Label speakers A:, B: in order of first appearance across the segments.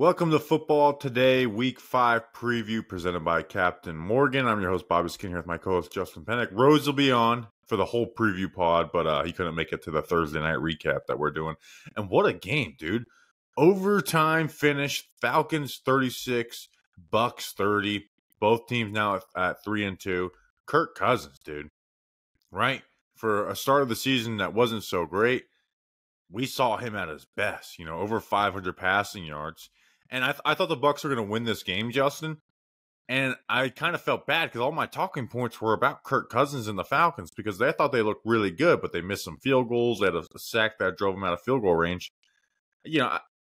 A: Welcome to Football Today, Week 5 preview presented by Captain Morgan. I'm your host, Bobby Skin, here with my co-host, Justin Penik. Rose will be on for the whole preview pod, but he couldn't make it to the Thursday night recap that we're doing. And what a game, dude. Overtime finish, Falcons 36, Bucs 30. Both teams now at 3-2. Kirk Cousins, dude. Right? For a start of the season that wasn't so great, we saw him at his best, over 500 passing yards. And I thought the Bucs were going to win this game, Justin. And I kind of felt bad because all my talking points were about Kirk Cousins and the Falcons because they thought they looked really good, but they missed some field goals. They had a sack that drove them out of field goal range.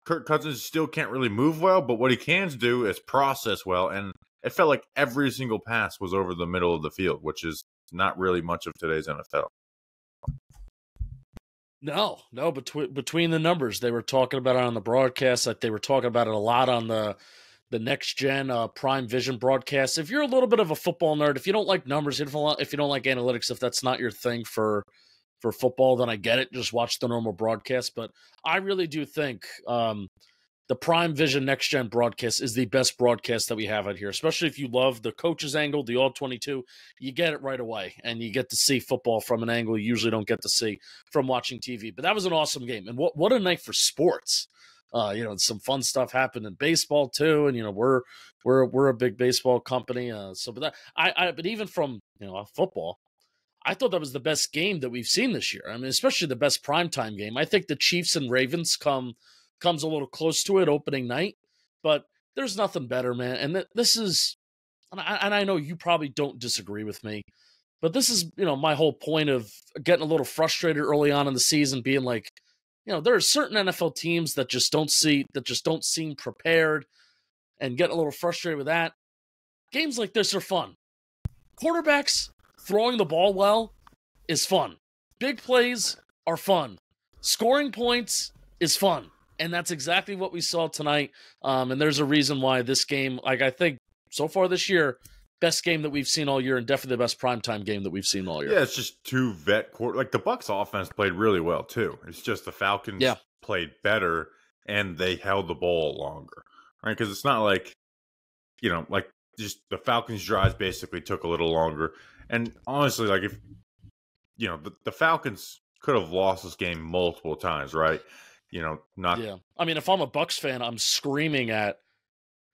A: Kirk Cousins still can't really move well, but what he can do is process well. And it felt like every single pass was over the middle of the field, which is not really much of today's NFL.
B: No, between the numbers, they were talking about it on the broadcast. Like they were talking about it a lot on the next gen Prime Vision broadcast. If you're a little bit of a football nerd, if you don't like numbers, if you don't like analytics, if that's not your thing for football, then I get it. Just watch the normal broadcast. But I really do think the Prime Vision next gen broadcast is the best broadcast that we have out here, especially if you love the coach's angle, the all 22. You get it right away, and you get to see football from an angle you usually don't get to see from watching TV. But that was an awesome game, and what a night for sports. Some fun stuff happened in baseball too, and we're a big baseball company. But even from football, I thought that was the best game that we've seen this year. I mean, especially the best primetime game. I think the Chiefs and Ravens comes a little close to it opening night, but there's nothing better, man. And this is, and I know you probably don't disagree with me, but this is, my whole point of getting a little frustrated early on in the season, being like, there are certain NFL teams that just don't seem prepared, and getting a little frustrated with that. Games like this are fun. Quarterbacks throwing the ball well is fun. Big plays are fun. Scoring points is fun. And that's exactly what we saw tonight. And there's a reason why this game, I think so far this year, best game that we've seen all year, and definitely the best primetime game that we've seen all year.
A: Yeah, it's just two vet like the Bucs offense played really well too. It's just the Falcons played better and they held the ball longer, right? Because it's not like, just the Falcons' drives basically took a little longer. And honestly, if the Falcons could have lost this game multiple times, right?
B: I mean, if I'm a Bucs fan, I'm screaming at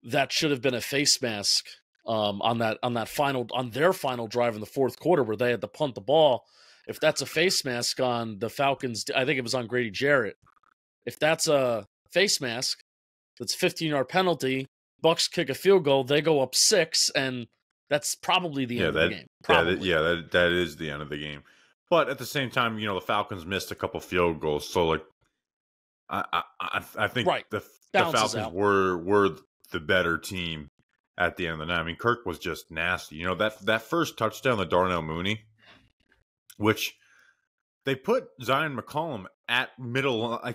B: that should have been a face mask on their final drive in the fourth quarter where they had to punt the ball. If that's a face mask on the Falcons, I think it was on Grady Jarrett. If that's a face mask, that's a 15-yard penalty. Bucs kick a field goal, they go up 6, and that's probably the end of the game.
A: That is the end of the game. But at the same time, the Falcons missed a couple field goals, so I think the Falcons were the better team at the end of the night. I mean, Kirk was just nasty. That first touchdown, the Darnell Mooney, which they put Zion McCollum at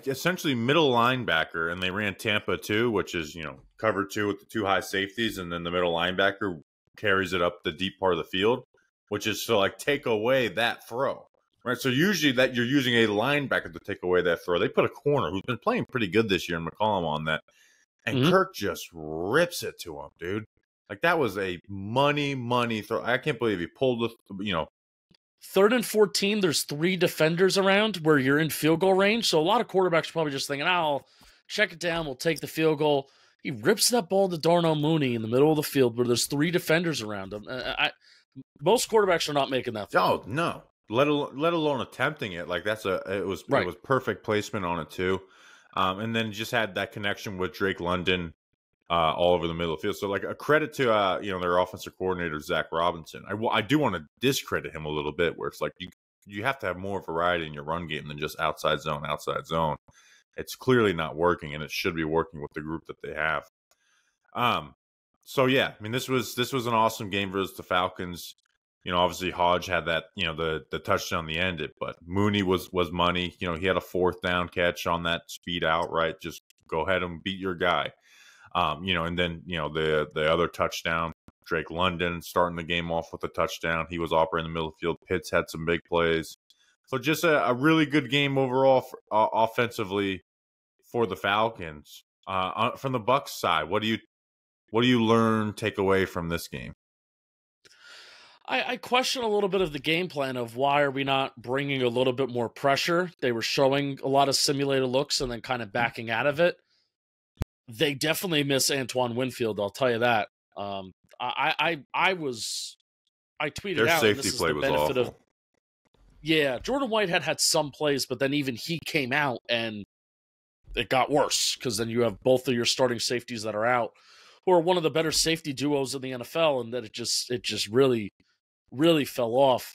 A: essentially middle linebacker, and they ran Tampa 2, which is, cover 2 with the 2 high safeties, and then the middle linebacker carries it up the deep part of the field, which is to take away that throw. Right, so usually that you're using a linebacker to take away that throw. They put a corner who's been playing pretty good this year in McCollum on that, and Kirk just rips it to him, dude. That was a money throw. I can't believe he pulled the,
B: 3rd and 14, there's 3 defenders around where you're in field goal range. So a lot of quarterbacks are probably just thinking, I'll check it down, we'll take the field goal. He rips that ball to Darnell Mooney in the middle of the field where there's 3 defenders around him. Most quarterbacks are not making that throw.
A: Oh, no. Let alone attempting it. It was perfect placement on it too. And then just had that connection with Drake London all over the middle of the field. So a credit to their offensive coordinator Zach Robinson. I do want to discredit him a little bit, where it's you have to have more variety in your run game than just outside zone. It's clearly not working, and it should be working with the group that they have. So yeah, I mean, this was an awesome game versus the Falcons. Obviously Hodge had that, the touchdown the end it, but Mooney was money. He had a 4th down catch on that speed out, right? Just go ahead and beat your guy. And then, the other touchdown, Drake London starting the game off with a touchdown. He was operating in the middle of the field. Pitts had some big plays. So just a really good game overall offensively for the Falcons. From the Bucs side, what do you learn, take away from this game?
B: I question a little bit of the game plan of why are we not bringing a little bit more pressure. They were showing a lot of simulated looks and then kind of backing out of it. They definitely miss Antoine Winfield, I'll tell you that. I tweeted
A: Their
B: out.
A: Safety play was awful.
B: Yeah, Jordan Whitehead had some plays, but then even he came out and it got worse because then you have both of your starting safeties that are out, who are one of the better safety duos in the NFL, and that it just really, really fell off.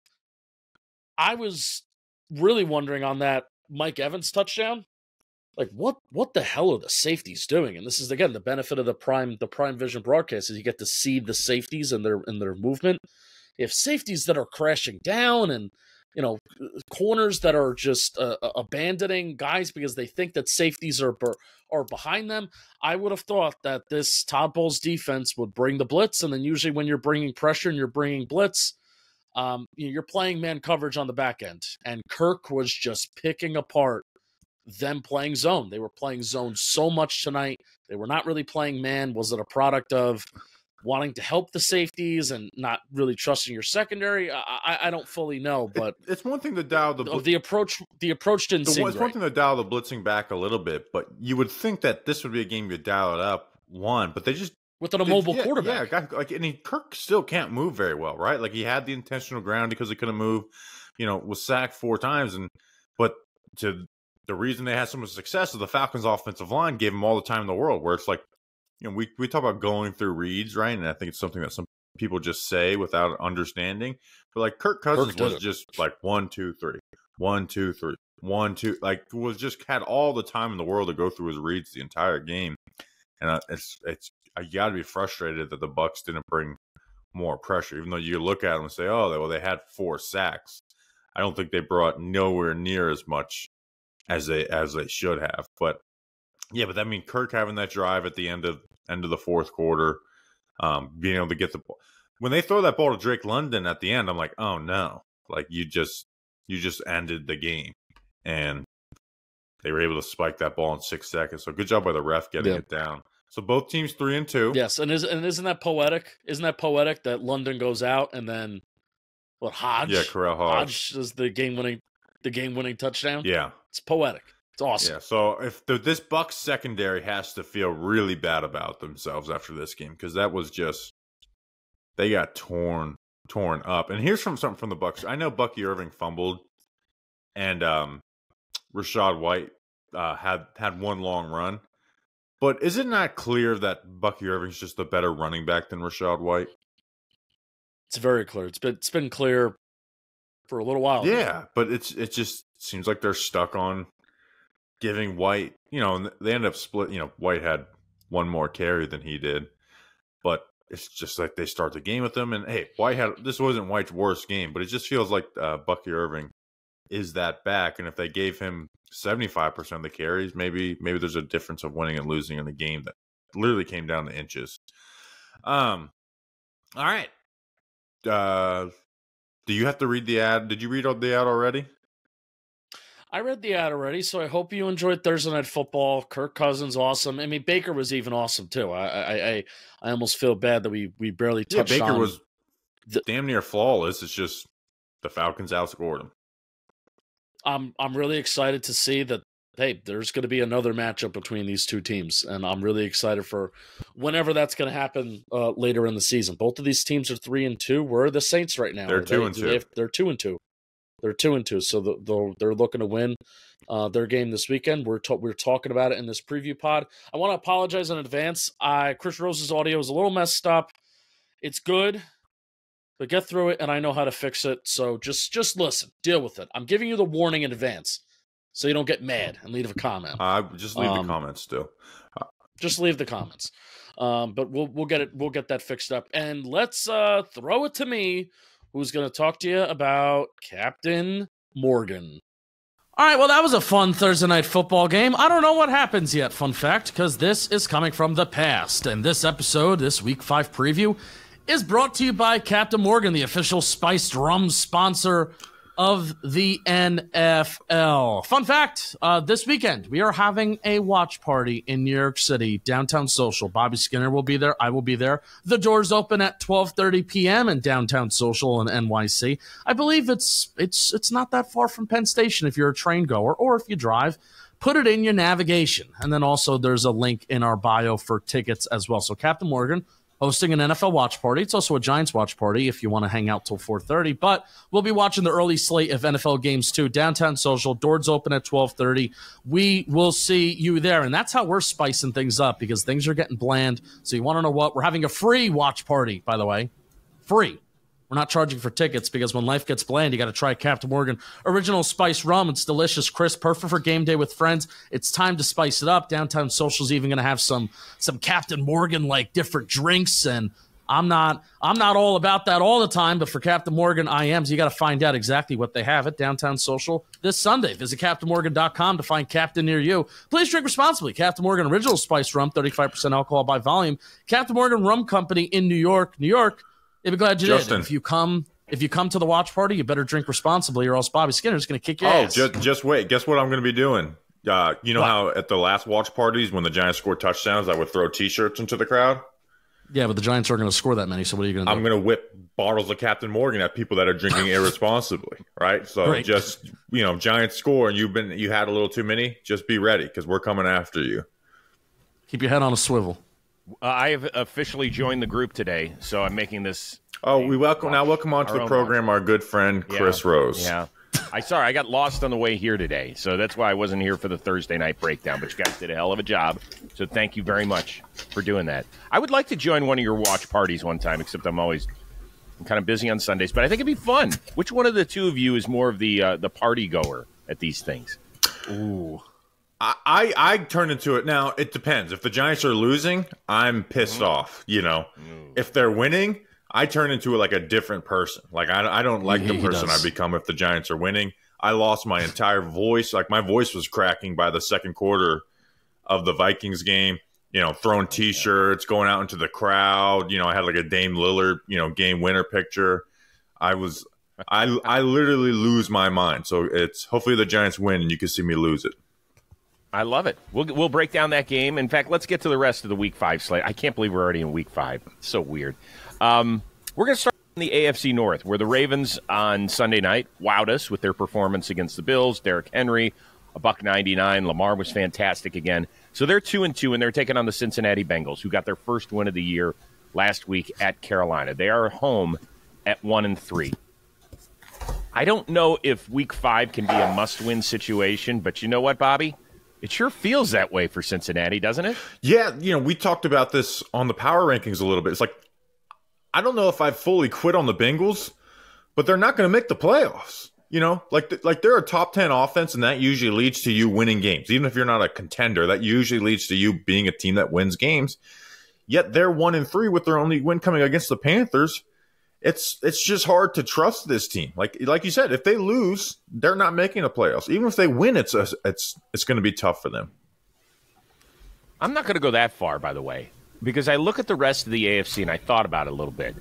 B: I was really wondering on that Mike Evans touchdown, like what the hell are the safeties doing? And this is again the benefit of the Prime Vision broadcast is you get to see the safeties and their movement. If safeties that are crashing down and corners that are just abandoning guys because they think that safeties are behind them, I would have thought that this Todd Bowles defense would bring the blitz, and then usually when you're bringing pressure and you're bringing blitz, you're playing man coverage on the back end. And Kirk was just picking apart them playing zone. They were playing zone so much tonight. They were not really playing man. Was it a product of wanting to help the safeties and not really trusting your secondary? I don't fully know, but
A: it's one thing to dial
B: the approach didn't seem
A: It's one thing to dial the blitzing back a little bit, but you would think that this would be a game you'd dial it up but they just
B: with a mobile quarterback.
A: Yeah, Kirk still can't move very well, right? Like he had the intentional ground because he couldn't move, was sacked 4 times, but the reason they had so much success is the Falcons' offensive line gave them all the time in the world. Where it's like, we talk about going through reads, right? And I think it's something that some people just say without understanding. But like Kirk Cousins was just like 1, 2, 3, 1, 2, 3, 1, 2, like had all the time in the world to go through his reads the entire game. And you got to be frustrated that the Bucs didn't bring more pressure, even though you look at them and say, oh, they had 4 sacks. I don't think they brought nowhere near as much as they should have. But yeah, but that means Kirk having that drive at the end of the fourth quarter, being able to get the ball. When they throw that ball to Drake London at the end, I'm like, oh no, like you just ended the game, and they were able to spike that ball in 6 seconds. So good job by the ref getting it down. So both teams 3-2.
B: Yes, and isn't that poetic? Isn't that poetic that London goes out and then Hodge?
A: Yeah, Corral
B: Hodge is the game winning touchdown.
A: Yeah,
B: it's poetic. It's awesome.
A: Yeah, so if this Bucs secondary has to feel really bad about themselves after this game, because that was just they got torn up. And here's something from the Bucs. I know Bucky Irving fumbled, and Rachaad White had one long run, but is it not clear that Bucky Irving's just a better running back than Rachaad White?
B: It's very clear. It's been clear for a little while.
A: Yeah, but it just seems like they're stuck on giving White, and they end up split. White had one more carry than he did, but it's just like they start the game with him. And hey, this wasn't White's worst game, but it just feels like Bucky Irving is that back. And if they gave him 75% of the carries, maybe there's a difference of winning and losing in the game that literally came down to inches. All right. Do you have to read the ad? Did you read the ad already?
B: I read the ad already, so I hope you enjoyed Thursday Night Football. Kirk Cousins, awesome. I mean, Baker was even awesome too. I almost feel bad that we barely touched on.
A: Baker was damn near flawless. It's just the Falcons outscored him.
B: I'm really excited to see that. Hey, there's going to be another matchup between these two teams, and I'm really excited for whenever that's going to happen later in the season. Both of these teams are 3-2. Where are the Saints right now?
A: They're 2-2.
B: They're 2-2. They're 2-2, so they're looking to win their game this weekend. We're talking about it in this preview pod. I want to apologize in advance. Chris Rose's audio is a little messed up. It's good, but get through it, and I know how to fix it. So just listen, deal with it. I'm giving you the warning in advance, so you don't get mad and leave a comment.
A: Just leave the comments still.
B: Just leave the comments. But we'll get it. We'll get that fixed up, and let's throw it to me, who's going to talk to you about Captain Morgan. All right, well, that was a fun Thursday Night Football game. I don't know what happens yet, fun fact, because this is coming from the past. And this episode, this Week 5 preview, is brought to you by Captain Morgan, the official spiced rum sponsor of the NFL. Fun fact, this weekend, we are having a watch party in New York City, Downtown Social. Bobby Skinner will be there. I will be there. The doors open at 12:30 p.m. in Downtown Social in NYC. I believe it's not that far from Penn Station if you're a train goer or if you drive. Put it in your navigation. And then also there's a link in our bio for tickets as well. So Captain Morgan hosting an NFL watch party. It's also a Giants watch party if you want to hang out till 4:30. But we'll be watching the early slate of NFL games too. Downtown Social, doors open at 12:30. We will see you there. And that's how we're spicing things up because things are getting bland. So you want to know what? We're having a free watch party, by the way. Free. We're not charging for tickets because when life gets bland, you got to try Captain Morgan Original Spice Rum. It's delicious, crisp, perfect for game day with friends. It's time to spice it up. Downtown Social's even going to have some Captain Morgan like different drinks, and I'm not all about that all the time, but for Captain Morgan I am. So you got to find out exactly what they have at Downtown Social this Sunday. Visit CaptainMorgan.com to find Captain near you. Please drink responsibly. Captain Morgan Original Spice Rum, 35% alcohol by volume. Captain Morgan Rum Company in New York. They'd be glad you
A: Justin.
B: did. If you come to the watch party, you better drink responsibly, or else Bobby Skinner's going to kick your ass.
A: Just wait. Guess what I'm going to be doing? You know how at the last watch parties when the Giants scored touchdowns, I would throw T-shirts into the crowd?
B: Yeah, but the Giants aren't going to score that many, so what are you going to do?
A: I'm going to whip bottles of Captain Morgan at people that are drinking irresponsibly, right? So
B: Great.
A: just, Giants score and you had a little too many, just be ready because we're coming after you.
B: Keep your head on a swivel.
C: I have officially joined the group today, so I'm making this.
A: We welcome onto the program our good friend Chris Rose.
C: Yeah, I got lost on the way here today, so that's why I wasn't here for the Thursday night breakdown. But you guys did a hell of a job, so thank you very much for doing that. I would like to join one of your watch parties one time, except I'm kind of busy on Sundays. But I think it'd be fun. Which one of the two of you is more of the party goer at these things?
B: Ooh.
A: I turn into it. Now, it depends. If the Giants are losing, I'm pissed off, If they're winning, I turn into like a different person. Like, I don't like the person I become if the Giants are winning. I lost my entire voice. Like, my voice was cracking by the second quarter of the Vikings game, throwing T-shirts, going out into the crowd. I had like a Dame Lillard, game winner picture. I literally lose my mind. So it's hopefully the Giants win and you can see me lose it.
C: I love it. We'll break down that game. In fact, let's get to the rest of the Week 5 slate. I can't believe we're already in Week 5. It's so weird. We're going to start in the AFC North, where the Ravens on Sunday night wowed us with their performance against the Bills. Derrick Henry, $199. Lamar was fantastic again. So they're 2-2, and they're taking on the Cincinnati Bengals, who got their first win of the year last week at Carolina. They are home at 1-3. I don't know if Week 5 can be a must-win situation, but you know what, Bobby? It sure feels that way for Cincinnati, doesn't it?
A: Yeah, we talked about this on the power rankings a little bit. It's like, I don't know if I fully quit on the Bengals, but they're not going to make the playoffs. Like they're a top 10 offense, and that usually leads to you winning games. Even if you're not a contender, that usually leads to you being a team that wins games. Yet they're 1-3 with their only win coming against the Panthers. It's just hard to trust this team. Like you said, if they lose, they're not making the playoffs. Even if they win, it's going to be tough for them.
C: I'm not going to go that far, by the way, because I look at the rest of the AFC and I thought about it a little bit.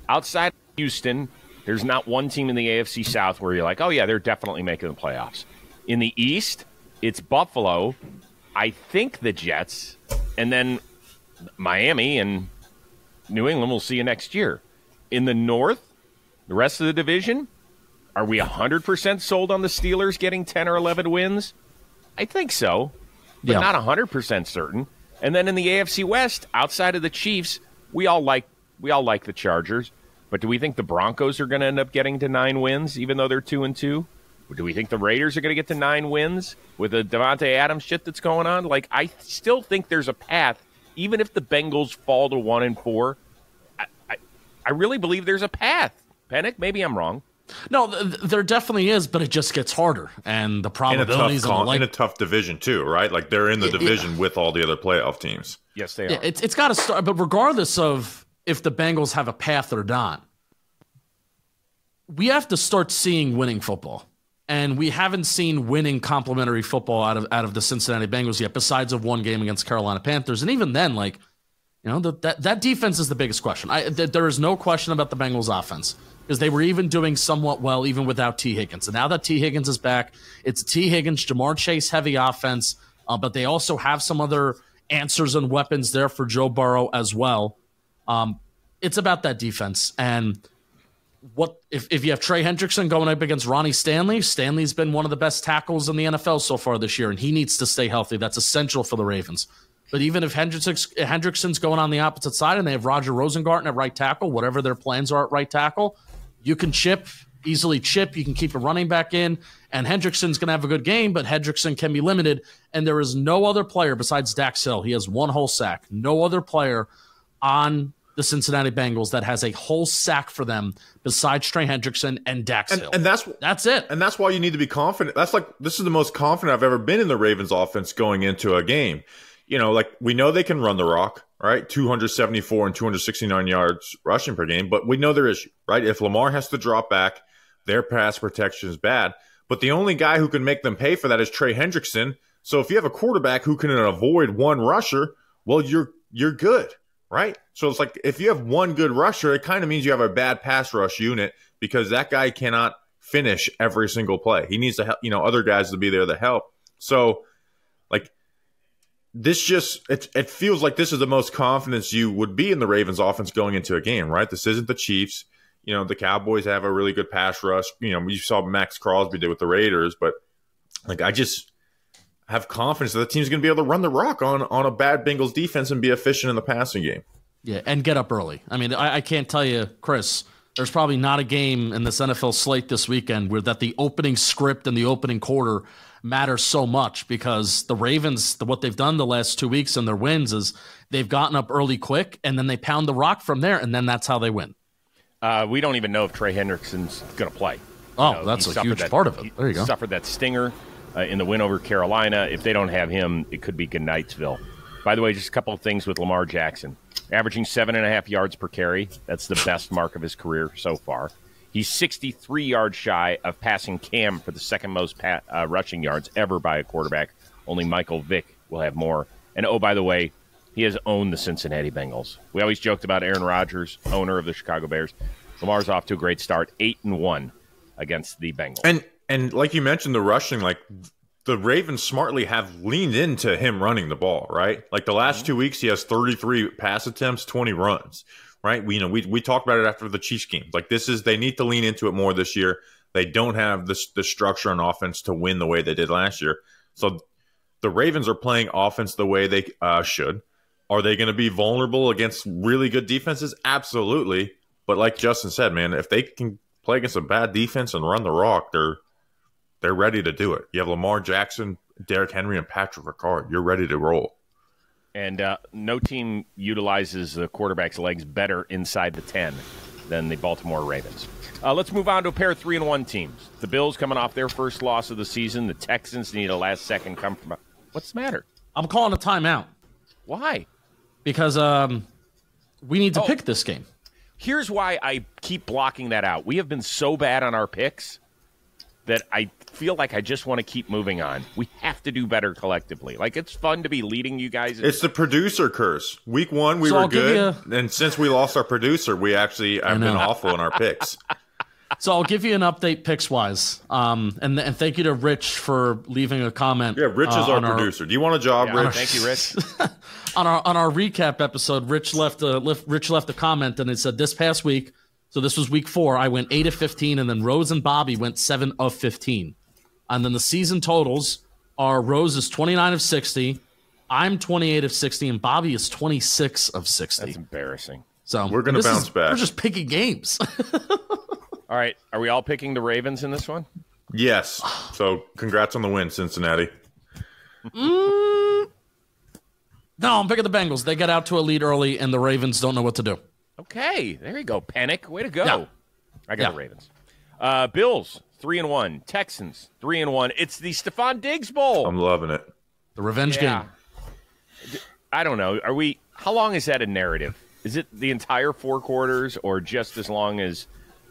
C: Outside of Houston, there's not one team in the AFC South where you're like, oh yeah, they're definitely making the playoffs. In the East, it's Buffalo, I think the Jets, and then Miami and New England. We'll see you next year. In the North, the rest of the division, are we 100% sold on the Steelers getting 10 or 11 wins? I think so, but not 100% certain. And then in the AFC West, outside of the Chiefs, we all like the Chargers. But do we think the Broncos are going to end up getting to 9 wins, even though they're 2-2? Or do we think the Raiders are going to get to 9 wins with the Devontae Adams shit that's going on? Like, I still think there's a path, even if the Bengals fall to 1-4. I really believe there's a path. Penik, maybe I'm wrong.
B: No, there definitely is, but it just gets harder, and the probabilities
A: in a tough division too, right? Like they're in the division with all the other playoff teams.
C: Yes, they are.
B: It's got to start, but regardless of if the Bengals have a path or not, we have to start seeing winning football, and we haven't seen winning complementary football out of the Cincinnati Bengals yet, besides of one game against Carolina Panthers, and even then, like. That defense is the biggest question. There is no question about the Bengals offense because they were even doing somewhat well even without T. Higgins. And now that T. Higgins is back, it's T. Higgins, Jamar Chase heavy offense, but they also have some other answers and weapons there for Joe Burrow as well. It's about that defense. And what if you have Trey Hendrickson going up against Ronnie Stanley? Stanley's been one of the best tackles in the NFL so far this year, and he needs to stay healthy. That's essential for the Ravens. But even if Hendrickson's going on the opposite side and they have Roger Rosengarten at right tackle, whatever their plans are at right tackle, you can easily chip. You can keep a running back in, and Hendrickson's going to have a good game, but Hendrickson can be limited. And there is no other player besides Dax Hill. He has one whole sack. No other player on the Cincinnati Bengals that has a whole sack for them besides Trey Hendrickson and Dax Hill.
A: And that's it. And that's why you need to be confident. This is the most confident I've ever been in the Ravens offense going into a game. We know they can run the rock, right? 274 and 269 yards rushing per game, but we know their issue, right? If Lamar has to drop back, their pass protection is bad. But the only guy who can make them pay for that is Trey Hendrickson. So if you have a quarterback who can avoid one rusher, well, you're good, right? So it's like if you have one good rusher, it kind of means you have a bad pass rush unit because that guy cannot finish every single play. He needs to help, other guys to be there to help. So it feels like this is the most confidence you would be in the Ravens offense going into a game, right? This isn't the Chiefs. The Cowboys have a really good pass rush. We saw Max Crosby did with the Raiders, but I just have confidence that the team's going to be able to run the rock on a bad Bengals defense and be efficient in the passing game.
B: Yeah, and get up early. I mean, I can't tell you, Chris, there's probably not a game in this NFL slate this weekend where that the opening script and the opening quarter matters so much because the Ravens, what they've done the last 2 weeks and their wins is they've gotten up early quick and then they pound the rock from there and then that's how they win.
C: We don't even know if Trey Hendrickson's going to play.
B: That's a huge part of it. There you go.
C: He suffered that stinger in the win over Carolina. If they don't have him, it could be good Knightsville. By the way, just a couple of things with Lamar Jackson. Averaging 7.5 yards per carry. That's the best mark of his career so far. He's 63 yards shy of passing Cam for the second most rushing yards ever by a quarterback. Only Michael Vick will have more. And, by the way, he has owned the Cincinnati Bengals. We always joked about Aaron Rodgers, owner of the Chicago Bears. Lamar's off to a great start, 8-1 against the Bengals.
A: And like you mentioned, the rushing, the Ravens smartly have leaned into him running the ball, right? The last 2 weeks, he has 33 pass attempts, 20 runs, right? We talked about it after the Chiefs game. They need to lean into it more this year. They don't have the structure on offense to win the way they did last year. So the Ravens are playing offense the way they should. Are they going to be vulnerable against really good defenses? Absolutely. But like Justin said, man, if they can play against a bad defense and run the rock, they're ready to do it. You have Lamar Jackson, Derrick Henry, and Patrick Ricard. You're ready to roll.
C: And no team utilizes the quarterback's legs better inside the 10 than the Baltimore Ravens. Let's move on to a pair of 3-1 teams. The Bills coming off their first loss of the season. The Texans need a last-second come from. What's the matter?
B: I'm calling a timeout.
C: Why?
B: Because we need to pick this game.
C: Here's why I keep blocking that out. We have been so bad on our picks that I feel like I just want to keep moving on. We have to do better collectively. It's fun to be leading you guys.
A: It's the producer curse. Week 1, we were good. And since we lost our producer, we actually have been awful in our picks.
B: So I'll give you an update picks-wise. And thank you to Rich for leaving a comment.
A: Yeah, Rich is our producer. Do you want a job, Rich?
C: Thank you, Rich.
B: on our recap episode, Rich left a comment, and it said, this past week, so this was week 4, I went 8 of 15, and then Rose and Bobby went 7 of 15. And then the season totals are Rose is 29 of 60, I'm 28 of 60, and Bobby is 26 of 60.
C: That's embarrassing.
B: So
A: we're going to bounce back.
B: We're just picking games.
C: All right. Are we all picking the Ravens in this one?
A: Yes. So congrats on the win, Cincinnati.
B: No, I'm picking the Bengals. They get out to a lead early, and the Ravens don't know what to do.
C: Okay. There you go, Penik. Way to go.
B: Yeah.
C: I got the Ravens. Bills, 3-1. Texans, 3-1. It's the Stephon Diggs Bowl.
A: I'm loving it.
B: The revenge game.
C: I don't know. How long is that a narrative? Is it the entire 4 quarters or just as long as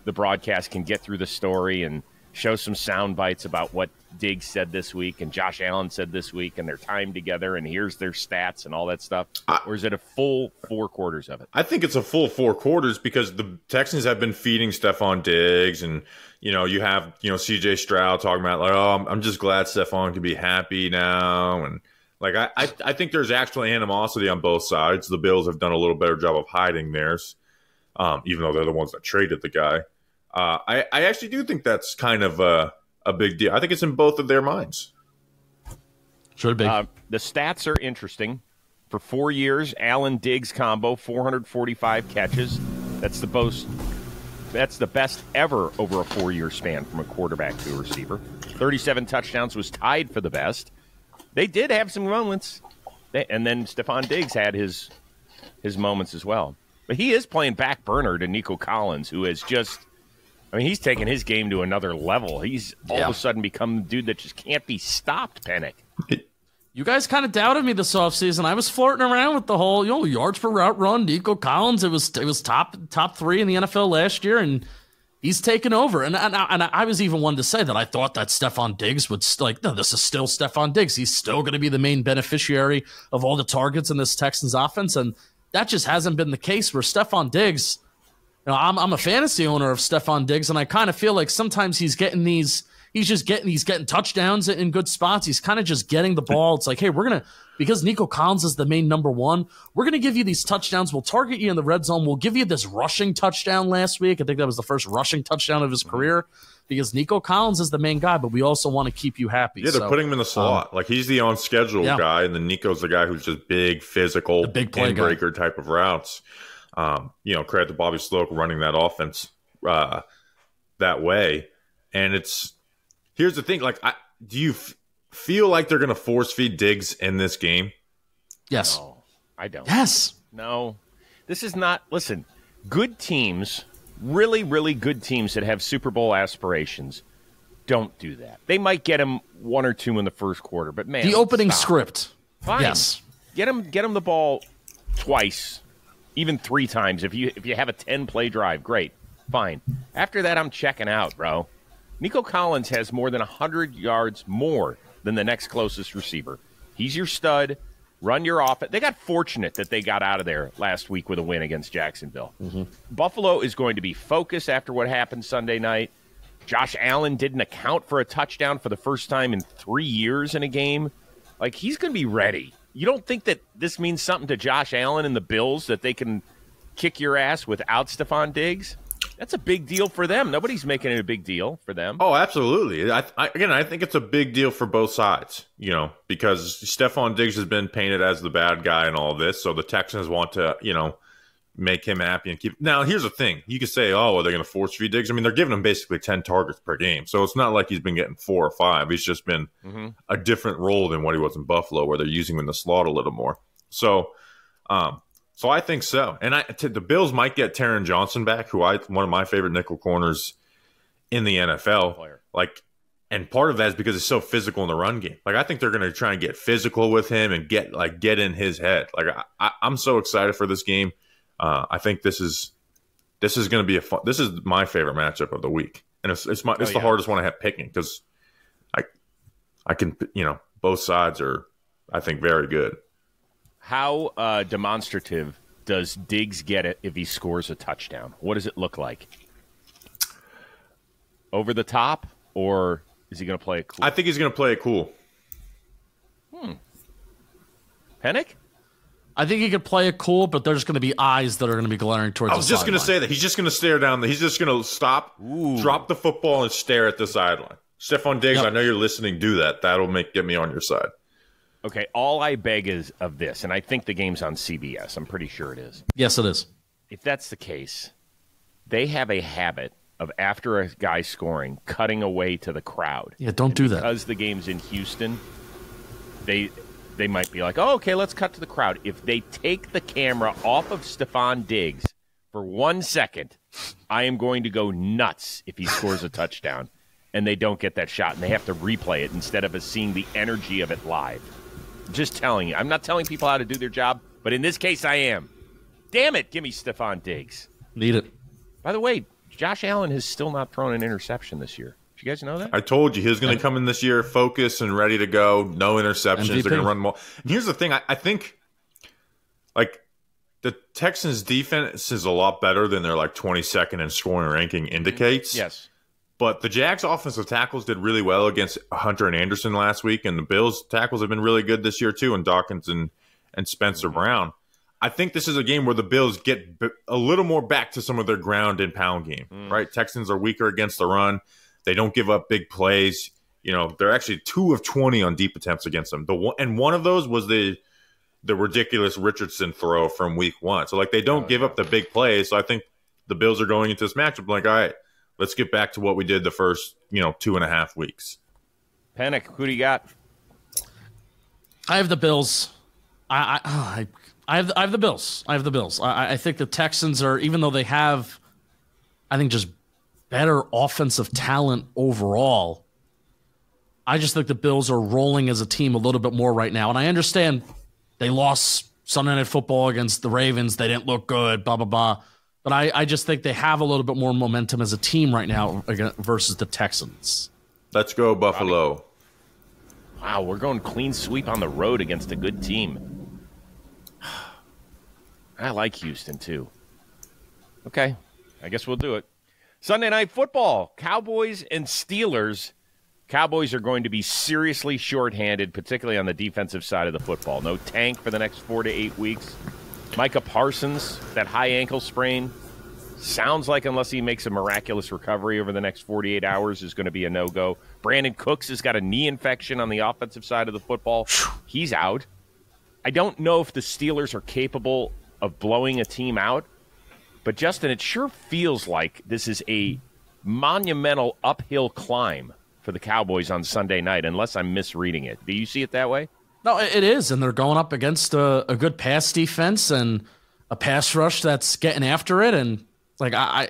C: the broadcast can get through the story and show some sound bites about what Diggs said this week and Josh Allen said this week and their time together and here's their stats and all that stuff? Or is it a full 4 quarters of it?
A: I think it's a full 4 quarters because the Texans have been feeding Stephon Diggs, and you have CJ Stroud talking about like, oh, I'm just glad Stephon can be happy now, and like I think there's actual animosity on both sides. The Bills have done a little better job of hiding theirs, even though they're the ones that traded the guy. I actually do think that's kind of a big deal. I think it's in both of their minds.
B: Should be.
C: The stats are interesting. For 4 years, Allen Diggs combo, 445 catches. That's the best ever over a 4-year span from a quarterback to a receiver. 37 touchdowns was tied for the best. They did have some moments. And then Stephon Diggs had his moments as well. But he is playing back burner to Nico Collins, who has just – he's taken his game to another level. He's all of a sudden become the dude that just can't be stopped, Penik.
B: You guys kind of doubted me this offseason. I was flirting around with the whole, yards per route run. Nico Collins, it was top 3 in the NFL last year, and he's taken over. And I was even one to say that I thought that Stephon Diggs would no, this is still Stephon Diggs. He's still going to be the main beneficiary of all the targets in this Texans offense, and that just hasn't been the case. Where Stephon Diggs, I'm a fantasy owner of Stephon Diggs, and I kind of feel like sometimes he's getting touchdowns in good spots. He's kind of just getting the ball. It's like, hey, because Nico Collins is the main number 1, we're going to give you these touchdowns. We'll target you in the red zone. We'll give you this rushing touchdown last week. I think that was the first rushing touchdown of his career because Nico Collins is the main guy, but we also want to keep you happy.
A: Yeah, they're putting him in the slot. Like he's the on-schedule guy, and then Nico's the guy who's just big, physical,
B: big play
A: breaker type of routes. Credit to Bobby Sloak running that offense that way. And here's the thing, like, do you feel like they're going to force feed Diggs in this game?
B: Yes.
C: No, I don't.
B: Yes.
C: No. This is not – listen, good teams, really, really good teams that have Super Bowl aspirations don't do that. They might get him 1 or 2 in the first quarter, but, man,
B: the opening script.
C: Fine.
B: Yes.
C: Get him the ball twice, even 3 times. If you have a 10-play drive, great. Fine. After that, I'm checking out, bro. Nico Collins has more than 100 yards more than the next closest receiver. He's your stud. Run your offense. They got fortunate that they got out of there last week with a win against Jacksonville. Mm-hmm. Buffalo is going to be focused after what happened Sunday night. Josh Allen didn't account for a touchdown for the first time in 3 years in a game. Like, he's going to be ready. You don't think that this means something to Josh Allen and the Bills that they can kick your ass without Stephon Diggs? That's a big deal for them. Nobody's making it a big deal for them.
A: Oh, absolutely. I think it's a big deal for both sides, because Stephon Diggs has been painted as the bad guy in all this. So the Texans want to, make him happy and keep. Now, here's the thing. You could say, oh, are they going to force feed Diggs? I mean, they're giving him basically 10 targets per game. So it's not like he's been getting 4 or 5. He's just been a different role than what he was in Buffalo, where they're using him in the slot a little more. So I think so. And the Bills might get Taron Johnson back, one of my favorite nickel corners in the NFL. And part of that is because he's so physical in the run game. Like, I think they're going to try and get physical with him and get in his head. Like, I'm so excited for this game. I think this is going to be this is my favorite matchup of the week. And it's the hardest one I have picking because I can, both sides are, I think, very good.
C: How demonstrative does Diggs get it if he scores a touchdown? What does it look like? Over the top, or is he going to play it cool?
A: I think he's going to play it cool.
C: Penik?
B: I think he could play it cool, but there's going to be eyes that are going to be glaring towards the sideline. I was
A: just going to say that. He's just going to stare down. He's just going to stop, drop the football, and stare at the sideline. Stephon Diggs, I know you're listening. Do that. That'll get me on your side.
C: Okay, all I beg is of this, and I think the game's on CBS. I'm pretty sure it is.
B: Yes, it is.
C: If that's the case, they have a habit of, after a guy scoring, cutting away to the crowd.
B: Yeah, don't do that.
C: Because the game's in Houston, they might be like, oh, okay, let's cut to the crowd. If they take the camera off of Stephon Diggs for 1 second, I am going to go nuts if he scores a touchdown and they don't get that shot and they have to replay it instead of us seeing the energy of it live. Just telling you. I'm not telling people how to do their job, but in this case I am. Damn it, give me Stephon Diggs.
B: Need it.
C: By the way, Josh Allen has still not thrown an interception this year. you guys know that?
A: I told you he was going to come in this year focused and ready to go. No interceptions.
B: MVP.
A: They're going to run more. And here's the thing. I think, like, the Texans' defense is a lot better than their, 22nd in scoring ranking indicates.
C: Yes.
A: But the Jags' offensive tackles did really well against Hunter and Anderson last week, and the Bills' tackles have been really good this year too, and Dawkins and Spencer Brown. I think this is a game where the Bills get a little more back to some of their ground and pound game, right? Texans are weaker against the run. They don't give up big plays. They're actually 2 of 20 on deep attempts against them. And one of those was the ridiculous Richardson throw from week 1. So, they don't give up the big plays. So I think the Bills are going into this matchup like, all right, let's get back to what we did the first, 2.5 weeks.
C: Penik, who do you got?
B: I have the Bills. I have the Bills. I think the Texans are, even though they have, I think, just better offensive talent overall, I just think the Bills are rolling as a team a little bit more right now. And I understand they lost Sunday Night Football against the Ravens. They didn't look good, blah, blah, blah. But I just think they have a little bit more momentum as a team right now versus the Texans.
A: Let's go, Buffalo.
C: Wow, we're going clean sweep on the road against a good team. I like Houston, too. Okay, I guess we'll do it. Sunday Night Football, Cowboys and Steelers. Cowboys are going to be seriously shorthanded, particularly on the defensive side of the football. No Tank for the next 4 to 8 weeks. Micah Parsons, that high ankle sprain, sounds like unless he makes a miraculous recovery over the next 48 hours is going to be a no-go. Brandon Cooks has got a knee infection on the offensive side of the football. He's out. I don't know if the Steelers are capable of blowing a team out, but Justin, it sure feels like this is a monumental uphill climb for the Cowboys on Sunday night, unless I'm misreading it. Do you see it that way?
B: No, it is, and they're going up against a good pass defense and a pass rush that's getting after it, and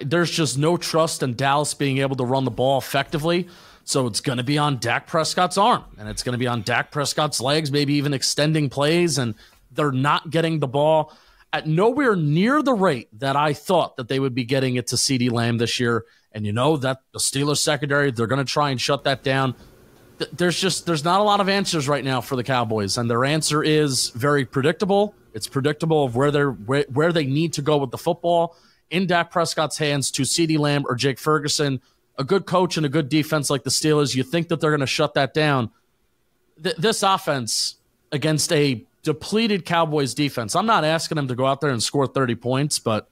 B: there's just no trust in Dallas being able to run the ball effectively, so it's going to be on Dak Prescott's arm, and it's going to be on Dak Prescott's legs, maybe even extending plays, and they're not getting the ball at nowhere near the rate that I thought that they would be getting it to CeeDee Lamb this year, and that the Steelers secondary, they're going to try and shut that down. There's not a lot of answers right now for the Cowboys, and their answer is very predictable. It's predictable of where they need to go with the football in Dak Prescott's hands to CeeDee Lamb or Jake Ferguson. A good coach and a good defense like the Steelers, you think that they're going to shut that down. This offense against a depleted Cowboys defense, I'm not asking them to go out there and score 30 points, but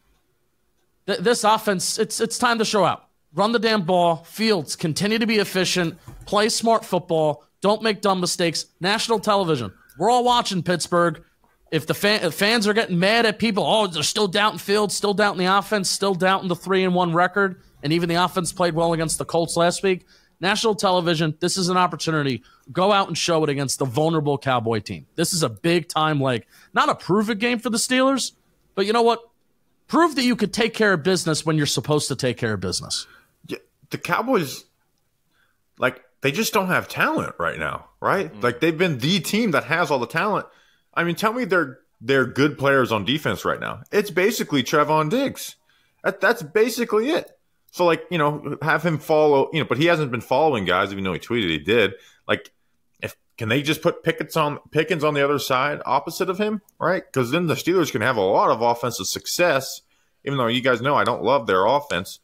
B: this offense, it's time to show out. Run the damn ball. Fields, continue to be efficient. Play smart football. Don't make dumb mistakes. National television. We're all watching Pittsburgh. If the fans are getting mad at people, they're still doubting Fields, still doubting the offense, still doubting the 3-1 record, and even the offense played well against the Colts last week. National television, this is an opportunity. Go out and show it against the vulnerable Cowboy team. This is a big-time, not a prove-it game for the Steelers, but you know what? Prove that you could take care of business when you're supposed to take care of business.
A: Yeah, the Cowboys, they just don't have talent right now, right? They've been the team that has all the talent. I mean, tell me they're good players on defense right now. It's basically Trevon Diggs. That's basically it. So, have him follow, but he hasn't been following guys, even though he tweeted he did. Can they just put Pickens on the other side opposite of him, right? Because then the Steelers can have a lot of offensive success, even though you guys know I don't love their offense.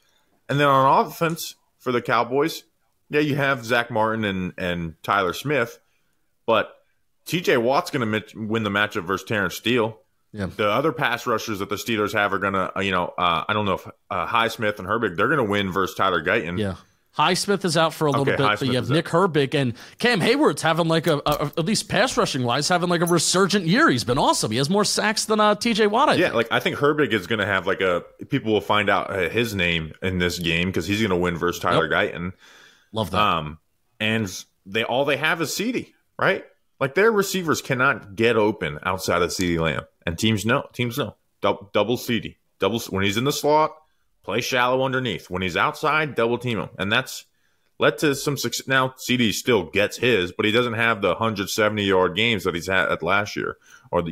A: And then on offense for the Cowboys, yeah, you have Zach Martin and Tyler Smith, but TJ Watt's going to win the matchup versus Terrence Steele. Yeah. The other pass rushers that the Steelers have are going to, I don't know if Highsmith and Herbig, they're going to win versus Tyler Guyton.
B: Yeah. Highsmith is out for a little bit, but you have Nick Herbig and Cam Hayward's having at least pass rushing wise, having a resurgent year. He's been awesome. He has more sacks than TJ Watt.
A: I think Herbig is going to have people will find out his name in this game because he's going to win versus Tyler Guyton.
B: Love that.
A: And all they have is CeeDee, right? Their receivers cannot get open outside of CeeDee Lamb. And teams know. Double CeeDee. When he's in the slot, play shallow underneath. When he's outside, double team him. And that's led to some success. Now, CeeDee still gets his, but he doesn't have the 170-yard games that he's had last year. Or,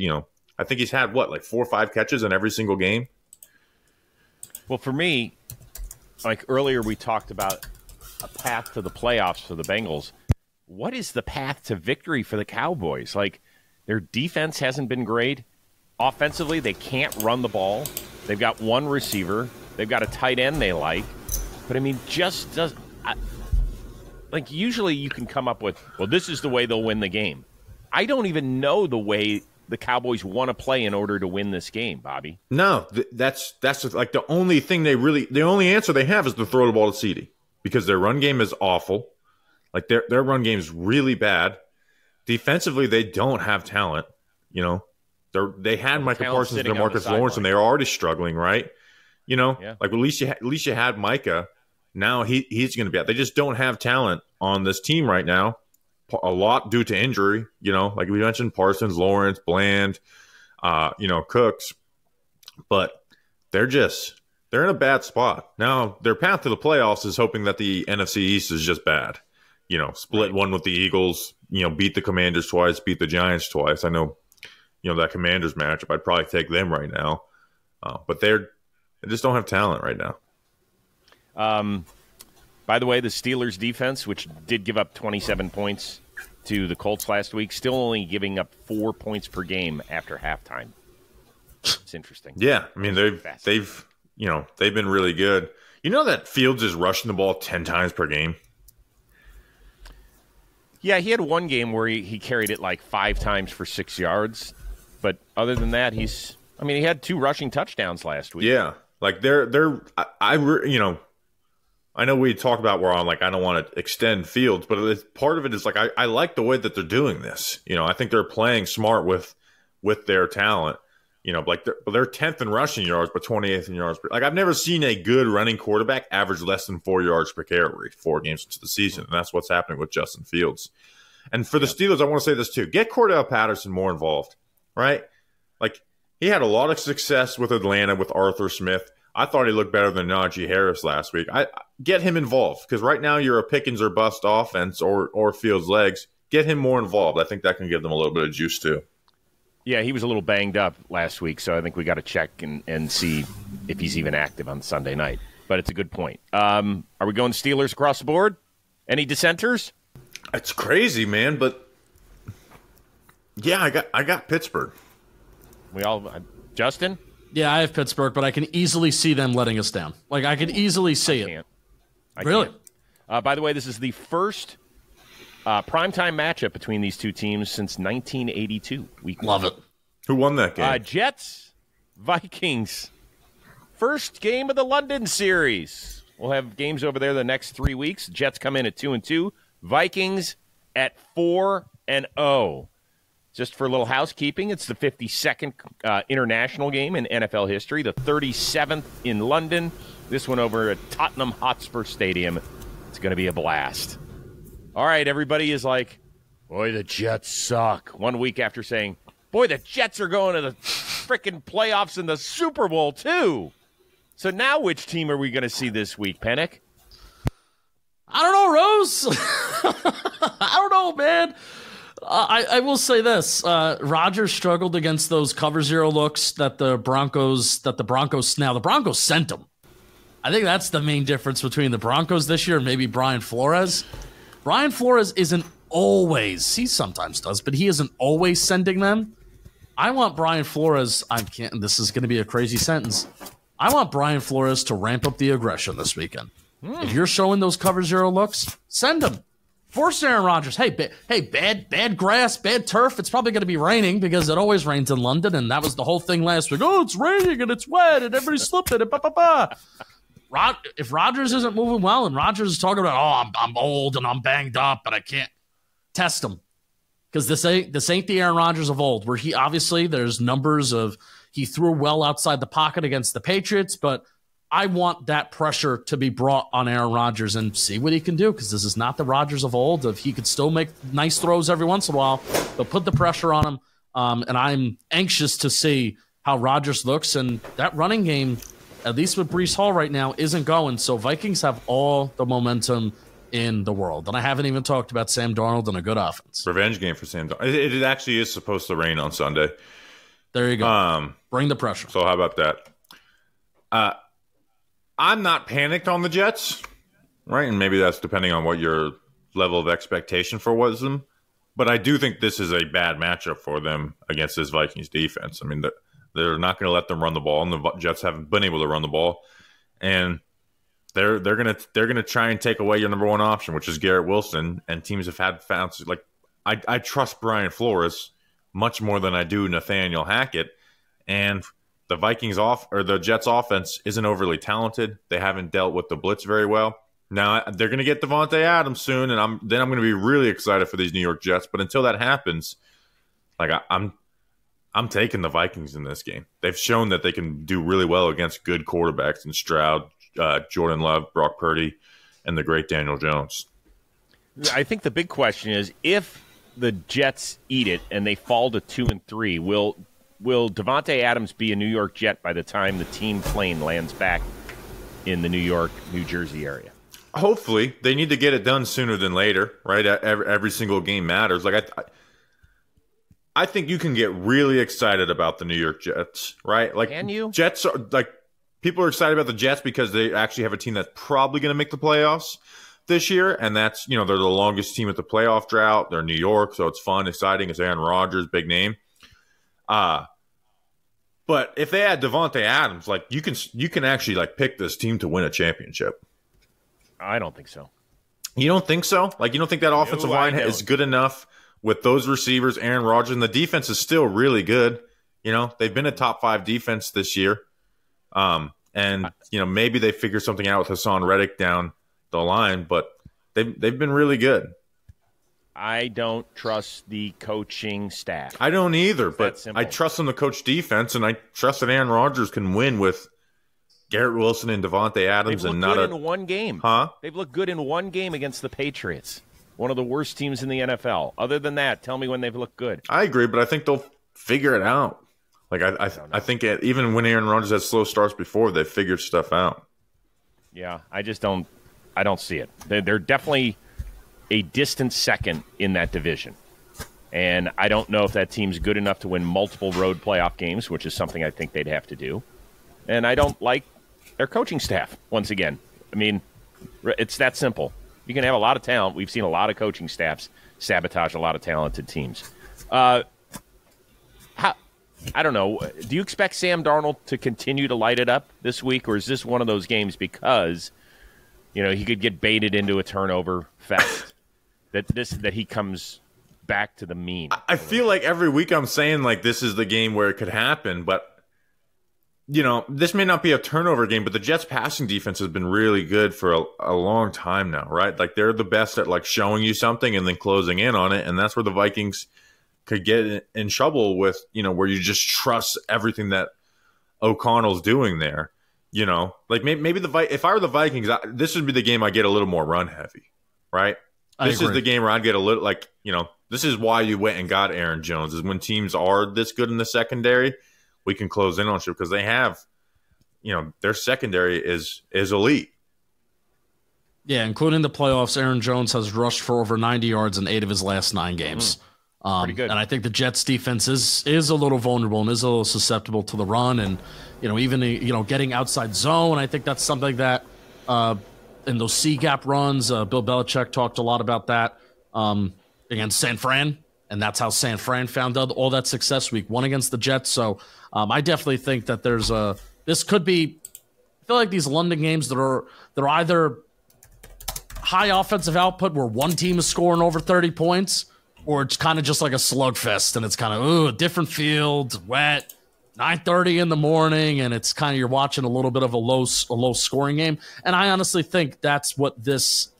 A: I think he's had, 4 or 5 catches in every single game?
C: Well, for me, earlier we talked about a path to the playoffs for the Bengals. What is the path to victory for the Cowboys? Like, their defense hasn't been great. Offensively, they can't run the ball. They've got one receiver. They've got a tight end they like. But, I mean, usually you can come up with, well, this is the way they'll win the game. I don't even know the way the Cowboys want to play in order to win this game, Bobby.
A: No, that's just like the only thing the only answer they have is to throw the ball to CeeDee because their run game is awful. Like their run game is really bad. Defensively, they don't have talent. You know, they had Micah Parsons and Demarcus Lawrence, and they were already struggling, right? You know, like at least you had Micah. Now he's going to be out. They just don't have talent on this team right now. A lot due to injury, you know, like we mentioned, Parsons, Lawrence, Bland, Cooks. But they're in a bad spot. Now, their path to the playoffs is hoping that the NFC East is just bad. You know, split one with the Eagles, beat the Commanders twice, beat the Giants twice. I know, that Commanders matchup, I'd probably take them right now. But they just don't have talent right now.
C: By the way, the Steelers defense, which did give up 27 points to the Colts last week, still only giving up 4 points per game after halftime. It's interesting.
A: Yeah, I mean they've been really good. You know that Fields is rushing the ball 10 times per game.
C: Yeah, he had one game where he carried it like 5 times for 6 yards, but other than that, he had 2 rushing touchdowns last week.
A: Yeah, like I know we talked about where I'm like, I don't want to extend Fields, but part of it is like, I like the way that they're doing this. I think they're playing smart with their talent. Like they're 10th in rushing yards, but 28th in yards. Like I've never seen a good running quarterback average less than 4 yards per carry 4 games into the season. And that's what's happening with Justin Fields. And for the Steelers, I want to say this too. Get Cordell Patterson more involved, right? Like he had a lot of success with Atlanta with Arthur Smith. I thought he looked better than Najee Harris last week. I get him involved because right now you're a Pickens or bust offense or Fields' legs. Get him more involved. I think that can give them a little bit of juice too.
C: Yeah, he was a little banged up last week, so I think we got to check and see if he's even active on Sunday night. But it's a good point. Are we going Steelers across the board? Any dissenters?
A: It's crazy, man, but yeah, I got Pittsburgh.
C: We all Justin?
B: Yeah, I have Pittsburgh, but I can easily see them letting us down. Like, I can easily see it.
C: I
B: really?
C: Can't. By the way, this is the first primetime matchup between these two teams since 1982.
B: Love it.
A: Who won that game?
C: Jets-Vikings. First game of the London series. We'll have games over there the next 3 weeks. Jets come in at 2-2. Vikings at 4-0. Just for a little housekeeping, it's the 52nd international game in NFL history, the 37th in London. This one over at Tottenham Hotspur Stadium. It's going to be a blast. All right, everybody is like, boy, the Jets suck. 1 week after saying, boy, the Jets are going to the freaking playoffs in the Super Bowl, too. So now which team are we going to see this week, Penik?
B: I don't know, Rose. I don't know, man. I will say this: Rodgers struggled against those cover zero looks that the Broncos. Now the Broncos sent them. I think that's the main difference between the Broncos this year and maybe Brian Flores. Brian Flores isn't always. He sometimes does, but he isn't always sending them. I want Brian Flores. This is going to be a crazy sentence. I want Brian Flores to ramp up the aggression this weekend. If you're showing those cover zero looks, send them. Force Aaron Rodgers. Hey, bad grass, bad turf. It's probably going to be raining because it always rains in London, and that was the whole thing last week. Oh, it's raining and it's wet and everybody's slipping and If Rodgers isn't moving well and Rodgers is talking about, I'm old and I'm banged up and I can't test him, because this ain't the Aaron Rodgers of old, where he obviously there's numbers of he threw well outside the pocket against the Patriots, but I want that pressure to be brought on Aaron Rodgers and see what he can do, because this is not the Rodgers of old. If he could still make nice throws every once in a while, but put the pressure on him. And I'm anxious to see how Rodgers looks. And that running game, at least with Breece Hall right now, isn't going. So Vikings have all the momentum in the world. And I haven't even talked about Sam Darnold and a good offense.
A: Revenge game for Sam Darnold. It actually is supposed to rain on Sunday.
B: There you go. Bring the pressure.
A: So how about that? I'm not panicked on the Jets. right? And maybe that's depending on what your level of expectation for was them. But I do think this is a bad matchup for them against this Vikings defense. I mean, they're not going to let them run the ball, and the Jets haven't been able to run the ball, and they're gonna try and take away your number one option, which is Garrett Wilson. And teams have found like I trust Brian Flores much more than I do Nathaniel Hackett, and the Jets offense isn't overly talented. They haven't dealt with the blitz very well. Now they're going to get Devontae Adams soon, and I'm going to be really excited for these New York Jets. But until that happens, like I'm taking the Vikings in this game. They've shown that they can do really well against good quarterbacks in Stroud, Jordan Love, Brock Purdy, and the great Daniel Jones.
C: I think the big question is, if the Jets eat it and they fall to 2-3, will Devontae Adams be a New York Jet by the time the team plane lands back in the New York, New Jersey area?
A: Hopefully. They need to get it done sooner than later, right? Every single game matters. Like I think you can get really excited about the New York Jets, right? Like,
C: can you?
A: Jets are like, people are excited about the Jets because they actually have a team that's probably going to make the playoffs this year, and that's, they're the longest team at the playoff drought. They're New York, so it's fun, exciting. It's Aaron Rodgers, big name. But if they add Devontae Adams, like, you can actually like pick this team to win a championship. I
C: don't think so.
A: You don't think so? Like, you don't think that offensive line is good enough with those receivers, Aaron Rodgers, and the defense is still really good. They've been a top 5 defense this year. And maybe they figure something out with Hassan Reddick down the line, but they've been really good.
C: I don't trust the coaching staff.
A: I don't either, but I trust them to coach defense, and I trust that Aaron Rodgers can win with Garrett Wilson and Devontae Adams.
C: They've looked good in one game.
A: Huh?
C: They've looked good in one game against the Patriots, one of the worst teams in the NFL. Other than that, tell me when they've looked good.
A: I agree, but I think they'll figure it out. Like, I think even when Aaron Rodgers has slow starts before, they've figured stuff out.
C: Yeah, I don't see it. They're definitely a distant second in that division. And I don't know if that team's good enough to win multiple road playoff games, which is something I think they'd have to do. And I don't like their coaching staff, once again. I mean, it's that simple. You can have a lot of talent. We've seen a lot of coaching staffs sabotage a lot of talented teams. I don't know. Do you expect Sam Darnold to continue to light it up this week, or is this one of those games because, he could get baited into a turnover fest that he comes back to the mean?
A: I feel like every week I'm saying, like, this is the game where it could happen, but this may not be a turnover game, but the Jets passing defense has been really good for a long time now, right? Like, they're the best at like showing you something and then closing in on it. And that's where the Vikings could get in trouble with, where you just trust everything that O'Connell's doing there. Like maybe if I were the Vikings, this would be the game I get a little more run heavy, right? This is the game where I'd get a little like, this is why you went and got Aaron Jones, is when teams are this good in the secondary, we can close in on shit because they have, their secondary is elite.
B: Yeah, including the playoffs, Aaron Jones has rushed for over 90 yards in 8 of his last 9 games.
C: Pretty good.
B: And I think the Jets defense is a little vulnerable and is a little susceptible to the run, and even getting outside zone. I think that's something that in those C gap runs, Bill Belichick talked a lot about that against San Fran, and that's how San Fran found out all that success week 1 against the Jets. So I definitely think that this could be. I feel like these London games they're either high offensive output where one team is scoring over 30 points. Or it's kind of just like a slugfest, and it's kind of, a different field, wet, 9:30 in the morning, and it's kind of, you're watching a little bit of a low scoring game. And I honestly think that's what this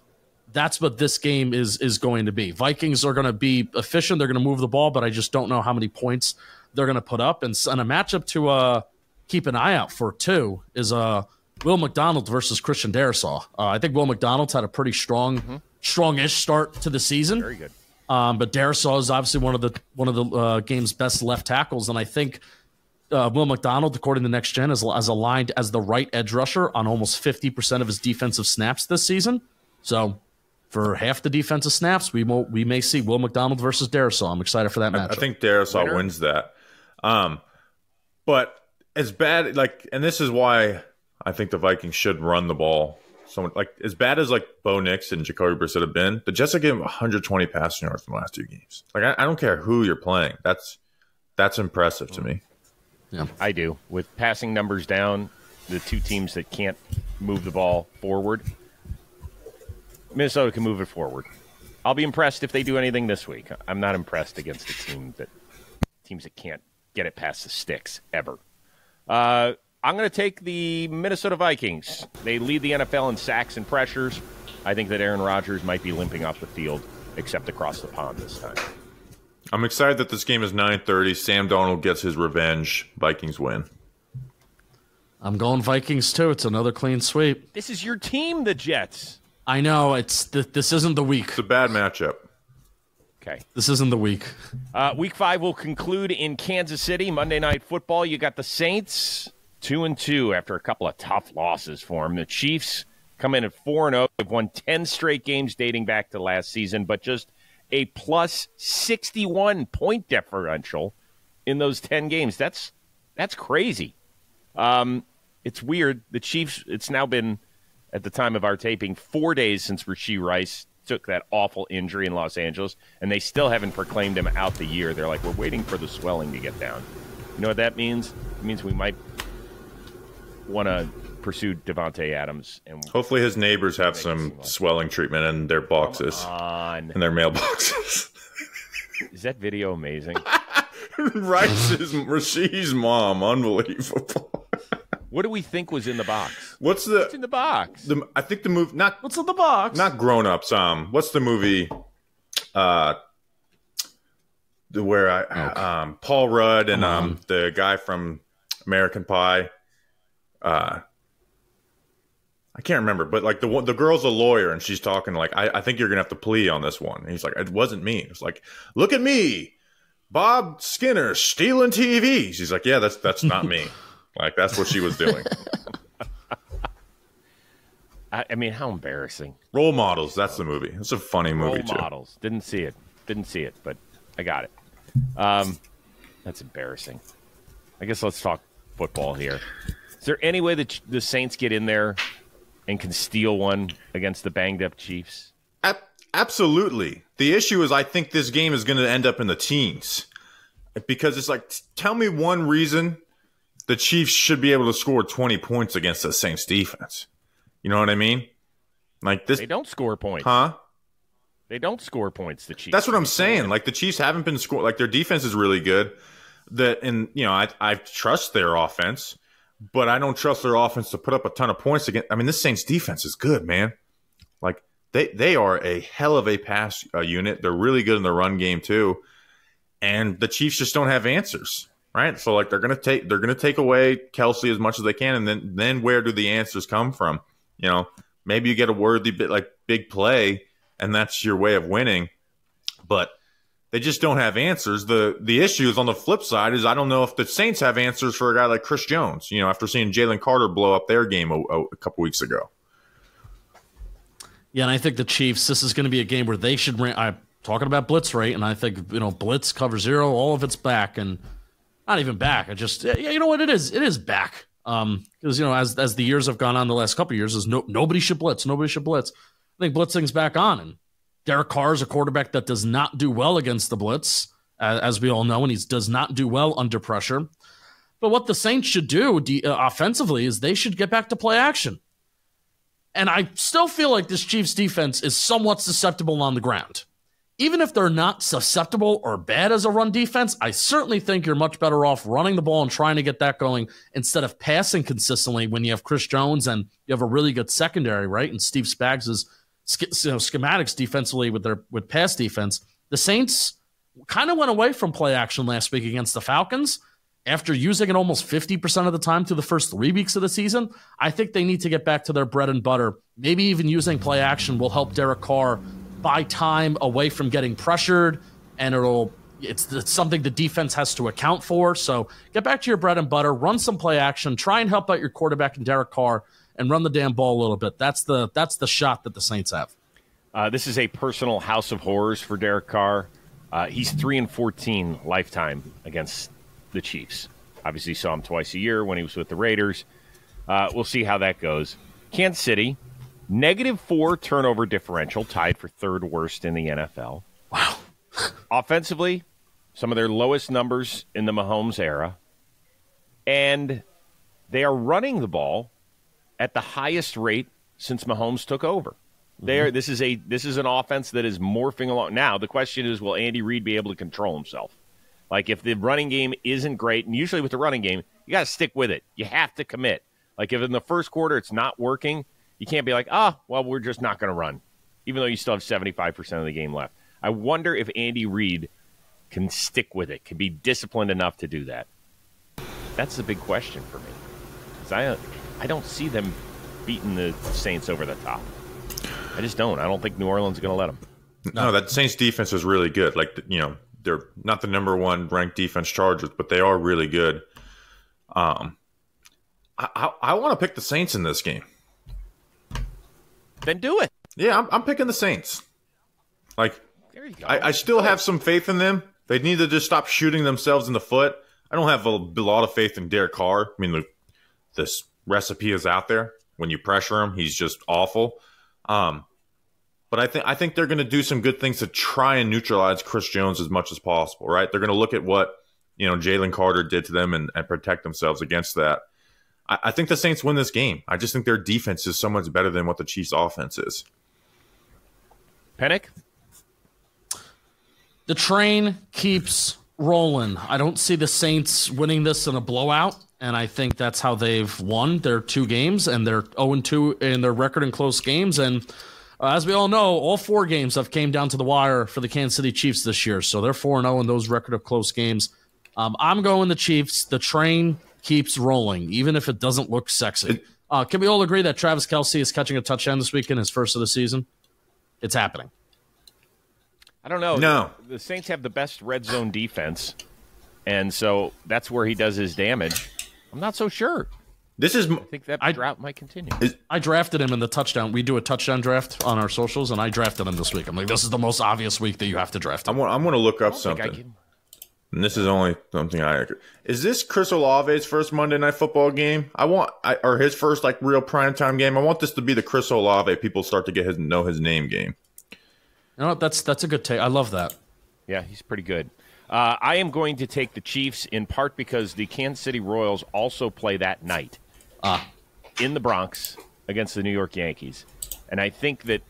B: game is going to be. Vikings are going to be efficient. They're going to move the ball, but I just don't know how many points they're going to put up. And a matchup to keep an eye out for, too, is Will McDonald versus Christian Darrisaw. I think Will McDonald's had a pretty strongish start to the season.
C: Very good.
B: But Darrisaw is obviously one of the game's best left tackles, and I think Will McDonald, according to Next Gen, is aligned as the right edge rusher on almost 50% of his defensive snaps this season. So for half the defensive snaps, we may see Will McDonald versus Darrisaw. I'm excited for that matchup.
A: I think Darrisaw wins that. But as bad, and this is why I think the Vikings should run the ball someone like as bad as like Bo Nix and Jacoby Brissett have been, the Jets are getting 120 passing yards in the last 2 games. Like I don't care who you're playing. That's impressive to me.
C: Yeah, I do. With passing numbers down, the two teams that can't move the ball forward, Minnesota can move it forward. I'll be impressed if they do anything this week. I'm not impressed against teams that can't get it past the sticks ever. I'm going to take the Minnesota Vikings. They lead the NFL in sacks and pressures. I think that Aaron Rodgers might be limping off the field, except across the pond this time.
A: I'm excited that this game is 9:30. Sam Darnold gets his revenge. Vikings win.
B: I'm going Vikings, too. It's another clean sweep.
C: This is your team, the Jets.
B: I know. This isn't the week.
A: It's a bad matchup.
C: Okay.
B: This isn't the week.
C: Week 5 will conclude in Kansas City. Monday Night Football. You got the Saints 2-2 after a couple of tough losses for them. The Chiefs come in at 4-0. They've won 10 straight games dating back to last season, but just a plus 61 point differential in those 10 games. That's crazy. It's weird. The Chiefs, it's now been, at the time of our taping, 4 days since Rashee Rice took that awful injury in Los Angeles, and they still haven't proclaimed him out the year. They're like, we're waiting for the swelling to get down. You know what that means? It means we might want to pursue Devontae Adams. And
A: hopefully his neighbors have some swelling treatment in their boxes. In their mailboxes.
C: Is that video amazing?
A: Rashee's mom. Unbelievable.
C: What do we think was in the box?
A: What's in
C: the box?
A: I think the movie.
B: What's in the box?
A: Not Grown Ups. What's the movie? Where Paul Rudd and the guy from American Pie. I can't remember, but like the girl's a lawyer and she's talking like, I think you're gonna have to plea on this one. And he's like, it wasn't me. It's like, look at me, Bob Skinner stealing TVs. He's like, yeah, that's not me. Like that's what she was doing.
C: I mean, how embarrassing.
A: Role Models. That's the movie. It's a funny movie too.
C: Role Models. Didn't see it, but I got it. That's embarrassing. I guess let's talk football here. Is there any way that the Saints get in there and can steal one against the banged-up Chiefs?
A: Absolutely. The issue is I think this game is going to end up in the teens. Because it's like, tell me one reason the Chiefs should be able to score 20 points against the Saints defense. You know what I mean? Like this.
C: They don't score points.
A: Huh?
C: They don't score points, the Chiefs.
A: That's what I'm saying. Like the Chiefs haven't been scoring. Like their defense is really good. I trust their offense. But I don't trust their offense to put up a ton of points again. I mean, this Saints defense is good, man. Like they are a hell of a pass unit. They're really good in the run game too. And the Chiefs just don't have answers, right? So like they're gonna take away Kelsey as much as they can, and then where do the answers come from? You know, maybe you get a worthy bit like big play, and that's your way of winning. But they just don't have answers. The issue is on the flip side is I don't know if the Saints have answers for a guy like Chris Jones, you know, after seeing Jalen Carter blow up their game a couple weeks ago.
B: Yeah, and I think the Chiefs, this is going to be a game where they should I'm talking about blitz rate, and I think, blitz, cover zero, all of it's back, and not even back. You know what it is? It is back. Because, as the years have gone on the last couple of years, is nobody should blitz. Nobody should blitz. I think blitzing's back on, and Derek Carr is a quarterback that does not do well against the blitz, as we all know, and he does not do well under pressure. But what the Saints should do offensively is they should get back to play action. And I still feel like this Chiefs defense is somewhat susceptible on the ground. Even if they're not susceptible or bad as a run defense, I certainly think you're much better off running the ball and trying to get that going instead of passing consistently when you have Chris Jones and you have a really good secondary, right? And Steve Spags' schematics defensively with pass defense. The Saints kind of went away from play action last week against the Falcons after using it almost 50% of the time through the first 3 weeks of the season. I think they need to get back to their bread and butter. Maybe even using play action will help Derek Carr buy time away from getting pressured, and it's something the defense has to account for. So get back to your bread and butter, run some play action, try and help out your quarterback and Derek Carr, and run the damn ball a little bit. That's the shot that the Saints have.
C: This is a personal house of horrors for Derek Carr. He's 3-14 lifetime against the Chiefs. Obviously saw him twice a year when he was with the Raiders. We'll see how that goes. Kansas City, -4 turnover differential, tied for third worst in the NFL.
B: Wow.
C: Offensively, some of their lowest numbers in the Mahomes era. And they are running the ball at the highest rate since Mahomes took over. This is an offense that is morphing along. Now, the question is, will Andy Reid be able to control himself? Like, if the running game isn't great, and usually with the running game, you got to stick with it. You have to commit. Like, if in the first quarter it's not working, you can't be like, well, we're just not going to run, even though you still have 75% of the game left. I wonder if Andy Reid can stick with it, can be disciplined enough to do that. That's the big question for me. Because I don't see them beating the Saints over the top. I just don't. I don't think New Orleans is going to let them.
A: No, that Saints defense is really good. Like, they're not the number one ranked defense Chargers, but they are really good. I want to pick the Saints in this game.
C: Then do it.
A: Yeah, I'm picking the Saints. Like,
C: there you go.
A: I still have some faith in them. They need to just stop shooting themselves in the foot. I don't have a lot of faith in Derek Carr. I mean, this recipe is out there. When you pressure him, he's just awful. But I think they're going to do some good things to try and neutralize Chris Jones as much as possible, right? They're going to look at what Jalen Carter did to them and protect themselves against that. I think the Saints win this game. I just think their defense is so much better than what the Chiefs' offense is.
C: Penik?
B: The train keeps rolling. I don't see the Saints winning this in a blowout, and I think that's how they've won their 2 games, and they're 0-2 in their record in close games. And as we all know, all 4 games have came down to the wire for the Kansas City Chiefs this year, so they're 4-0 in those record of close games. I'm going the Chiefs. The train keeps rolling, even if it doesn't look sexy. Can we all agree that Travis Kelce is catching a touchdown this weekend, his first of the season? It's happening.
C: I don't know.
A: No.
C: The Saints have the best red zone defense, and so that's where he does his damage. I'm not so sure.
A: I
C: think that drought might continue.
B: I drafted him in the touchdown. We do a touchdown draft on our socials, and I drafted him this week. I'm like, this is the most obvious week that you have to draft him.
A: I'm going to look up something. And this is only something I agree. Is this Chris Olave's first Monday Night Football game? Or his first real primetime game? I want this to be the Chris Olave people start to know his name game.
B: You know what? That's a good take. I love that.
C: Yeah, he's pretty good. I am going to take the Chiefs in part because the Kansas City Royals also play that night in the Bronx against the New York Yankees. And I think that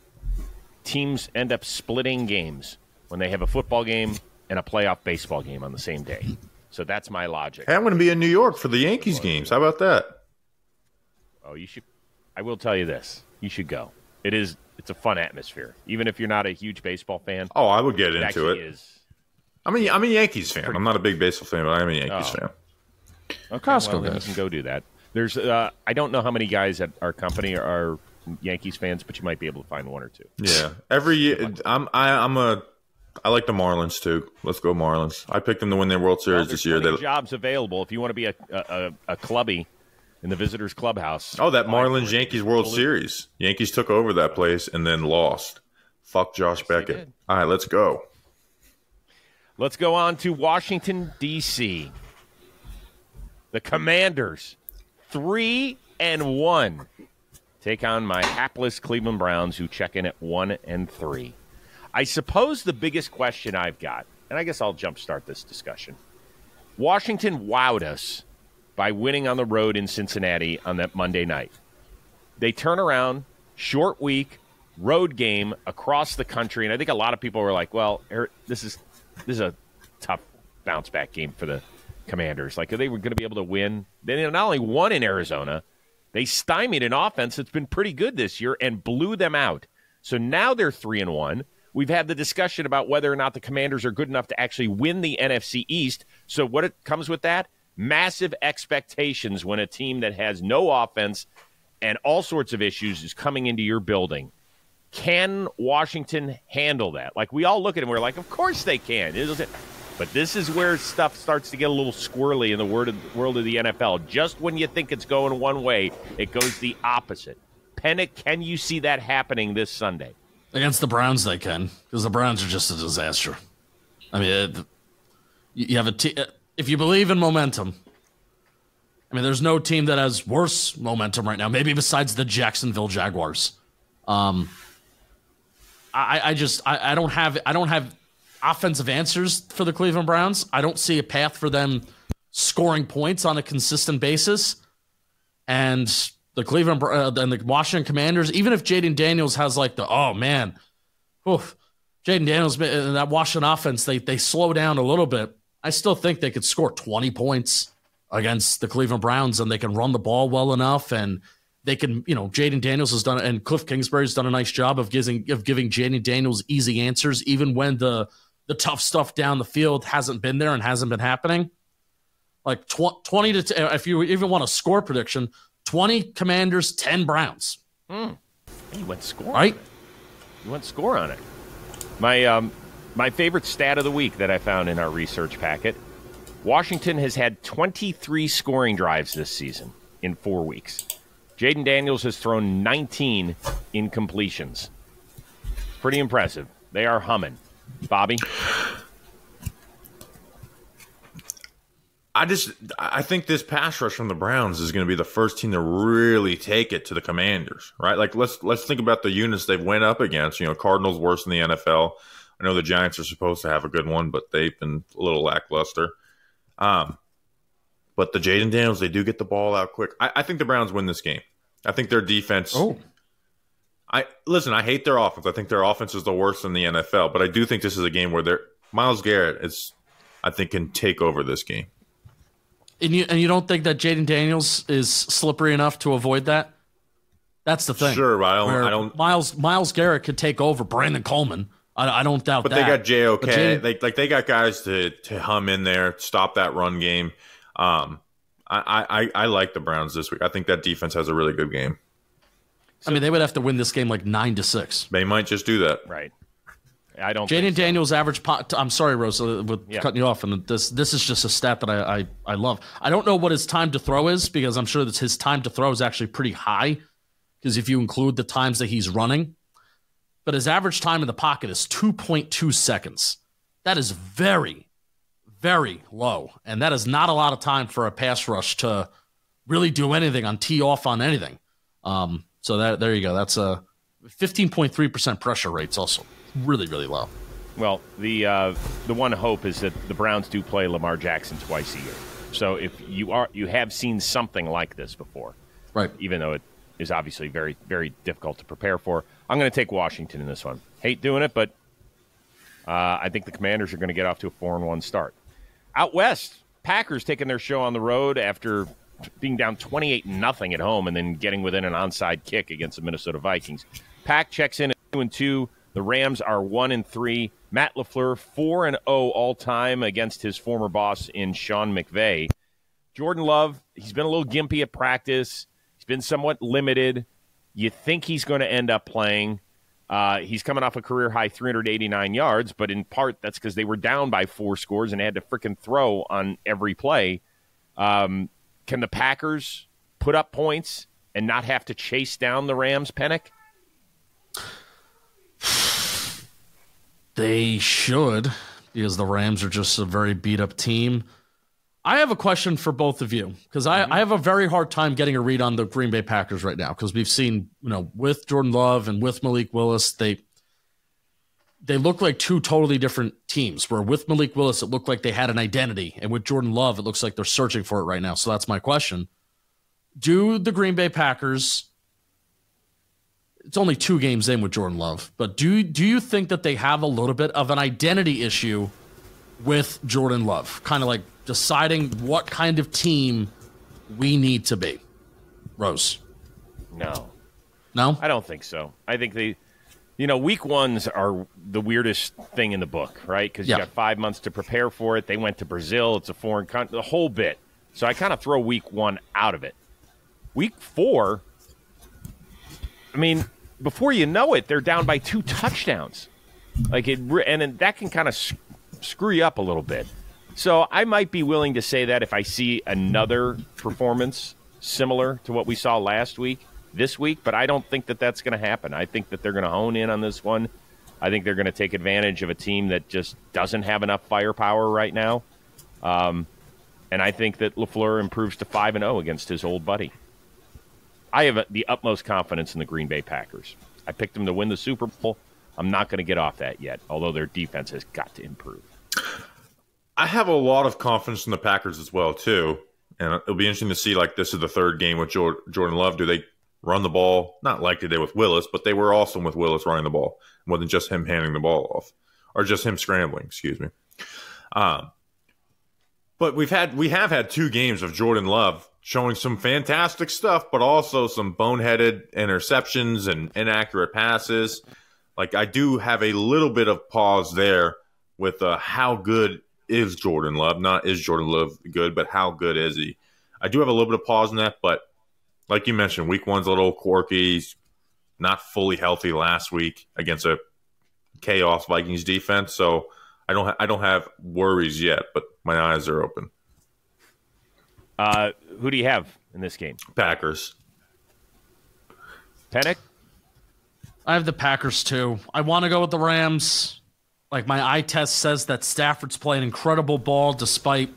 C: teams end up splitting games when they have a football game and a playoff baseball game on the same day. So that's my logic.
A: Hey, I'm going to be in New York for the Yankees games. How about that?
C: Oh, you should. I will tell you this. You should go. It's a fun atmosphere. Even if you're not a huge baseball fan.
A: Oh, I would get into it. I'm a Yankees fan. I'm not a big baseball fan, but I am a Yankees fan.
C: Okay, well, then you can go do that. There's I don't know how many guys at our company are Yankees fans, but you might be able to find 1 or 2.
A: Yeah, every year I like the Marlins too. Let's go Marlins. I picked them to win their World Series this year.
C: There's jobs available if you want to be a clubby in the visitors clubhouse.
A: Oh, that Marlins Yankees World Series. Yankees took over that place and then lost. Fuck Josh Beckett. All right, let's go.
C: Let's go on to Washington, D.C. The Commanders, 3-1, take on my hapless Cleveland Browns, who check in at 1-3. I suppose the biggest question I've got, and I guess I'll jumpstart this discussion. Washington wowed us by winning on the road in Cincinnati on that Monday night. They turn around, short week, road game across the country, and I think a lot of people were like, well, this is a tough bounce-back game for the Commanders. Like, they were going to be able to win. They not only won in Arizona, they stymied an offense that's been pretty good this year and blew them out. So now they're 3-1. We've had the discussion about whether or not the Commanders are good enough to actually win the NFC East. So what comes with that? Massive expectations when a team that has no offense and all sorts of issues is coming into your building. Can Washington handle that? Like, we all look at it and we're like, of course they can. But this is where stuff starts to get a little squirrely in the world of the NFL. Just when you think it's going one way, it goes the opposite. Penik, can you see that happening this Sunday?
B: Against the Browns, they can, because the Browns are just a disaster. I mean, you have if you believe in momentum, I mean, there's no team that has worse momentum right now, maybe besides the Jacksonville Jaguars. I don't have offensive answers for the Cleveland Browns. I don't see a path for them scoring points on a consistent basis. And the Cleveland and the Washington Commanders, even if Jaden Daniels has like Jaden Daniels in that Washington offense, they slow down a little bit. I still think they could score 20 points against the Cleveland Browns, and they can run the ball well enough, and they can, Jaden Daniels has done, and Cliff Kingsbury's done a nice job of giving Jaden Daniels easy answers, even when the tough stuff down the field hasn't been there and hasn't been happening. Like 20 to, if you even want a score prediction, 20 Commanders, 10 Browns.
C: You went score,
B: right?
C: You went score on it. My favorite stat of the week that I found in our research packet: Washington has had 23 scoring drives this season in 4 weeks. Jaden Daniels has thrown 19 incompletions. Pretty impressive. They are humming. Bobby?
A: I think this pass rush from the Browns is going to be the first team to really take it to the Commanders, right? Like, let's think about the units they've went up against. Cardinals worse in the NFL. I know the Giants are supposed to have a good one, but they've been a little lackluster. But the Jaden Daniels, they do get the ball out quick. I think the Browns win this game. I think their defense.
B: Oh,
A: I hate their offense. I think their offense is the worst in the NFL. But I do think this is a game where Myles Garrett can take over this game.
B: And you don't think that Jaden Daniels is slippery enough to avoid that? That's the thing.
A: Sure, but I don't.
B: Myles Garrett could take over Brandon Coleman. I don't doubt that.
A: But they got JOK. They got guys to hum in there, stop that run game. I like the Browns this week. I think that defense has a really good game.
B: They would have to win this game like 9-6.
A: They might just do that.
C: Right. I don't.
B: Jaden Daniels' average. I'm sorry, Rose, with cutting you off. And this is just a stat that I love. I don't know what his time to throw is, because I'm sure that his time to throw is actually pretty high, because if you include the times that he's running. But his average time in the pocket is 2.2 seconds. That is very, very low. And that is not a lot of time for a pass rush to really do anything on tee off on anything. So there you go. That's a 15.3% pressure rate's also really, really low.
C: Well, the one hope is that the Browns do play Lamar Jackson twice a year. So if you have seen something like this before,
B: right?
C: Even though it is obviously very, very difficult to prepare for, I'm going to take Washington in this one. Hate doing it, but I think the Commanders are going to get off to a 4-1 start. Out west, Packers taking their show on the road after being down 28-0 at home and then getting within an onside kick against the Minnesota Vikings. Pack checks in at 2-2. The Rams are 1-3. Matt LaFleur 4-0 all time against his former boss in Sean McVay. Jordan Love, he's been a little gimpy at practice. He's been somewhat limited. You think he's going to end up playing. He's coming off a career-high 389 yards, but in part that's because they were down by 4 scores and had to freaking throw on every play. Can the Packers put up points and not have to chase down the Rams, Penik?
B: They should, because the Rams are just a very beat-up team. I have a question for both of you, because I have a very hard time getting a read on the Green Bay Packers right now, because we've seen, with Jordan Love and with Malik Willis, they look like two totally different teams, where with Malik Willis, it looked like they had an identity, and with Jordan Love, it looks like they're searching for it right now. So that's my question. Do the Green Bay Packers, it's only 2 games in with Jordan Love, but do you think that they have a little bit of an identity issue with Jordan Love, kind of like deciding what kind of team we need to be? Rose?
C: No,
B: I
C: don't think so. I think week ones are the weirdest thing in the book, right? Because you got 5 months to prepare for it. They went to Brazil. It's a foreign country, the whole bit. So I kind of throw week 1 out of it. Week 4, before you know it, they're down by 2 touchdowns. And that can kind of screw you up a little bit. So I might be willing to say that if I see another performance similar to what we saw last week, this week, but I don't think that that's going to happen. I think that they're going to hone in on this one. I think they're going to take advantage of a team that just doesn't have enough firepower right now. And I think that LaFleur improves to 5-0 against his old buddy. I have the utmost confidence in the Green Bay Packers. I picked them to win the Super Bowl. I'm not going to get off that yet, although their defense has got to improve.
A: I have a lot of confidence in the Packers as well, too. And it'll be interesting to see, like, this is the third game with Jordan Love. Do they run the ball? Not like they did with Willis, but they were awesome with Willis running the ball. It wasn't just him handing the ball off. Or just him scrambling, excuse me. But we have had 2 games of Jordan Love showing some fantastic stuff, but also some boneheaded interceptions and inaccurate passes. Like, I do have a little bit of pause there with how good is Jordan Love. Not is Jordan Love good, but how good is he? I do have a little bit of pause in that, but like you mentioned, week 1's a little quirky. He's not fully healthy last week against a chaos Vikings defense, so I don't have worries yet, but my eyes are open.
C: Who do you have in this game?
A: Packers.
C: Penik?
B: I have the Packers too. I want to go with the Rams. Like, my eye test says that Stafford's playing incredible ball despite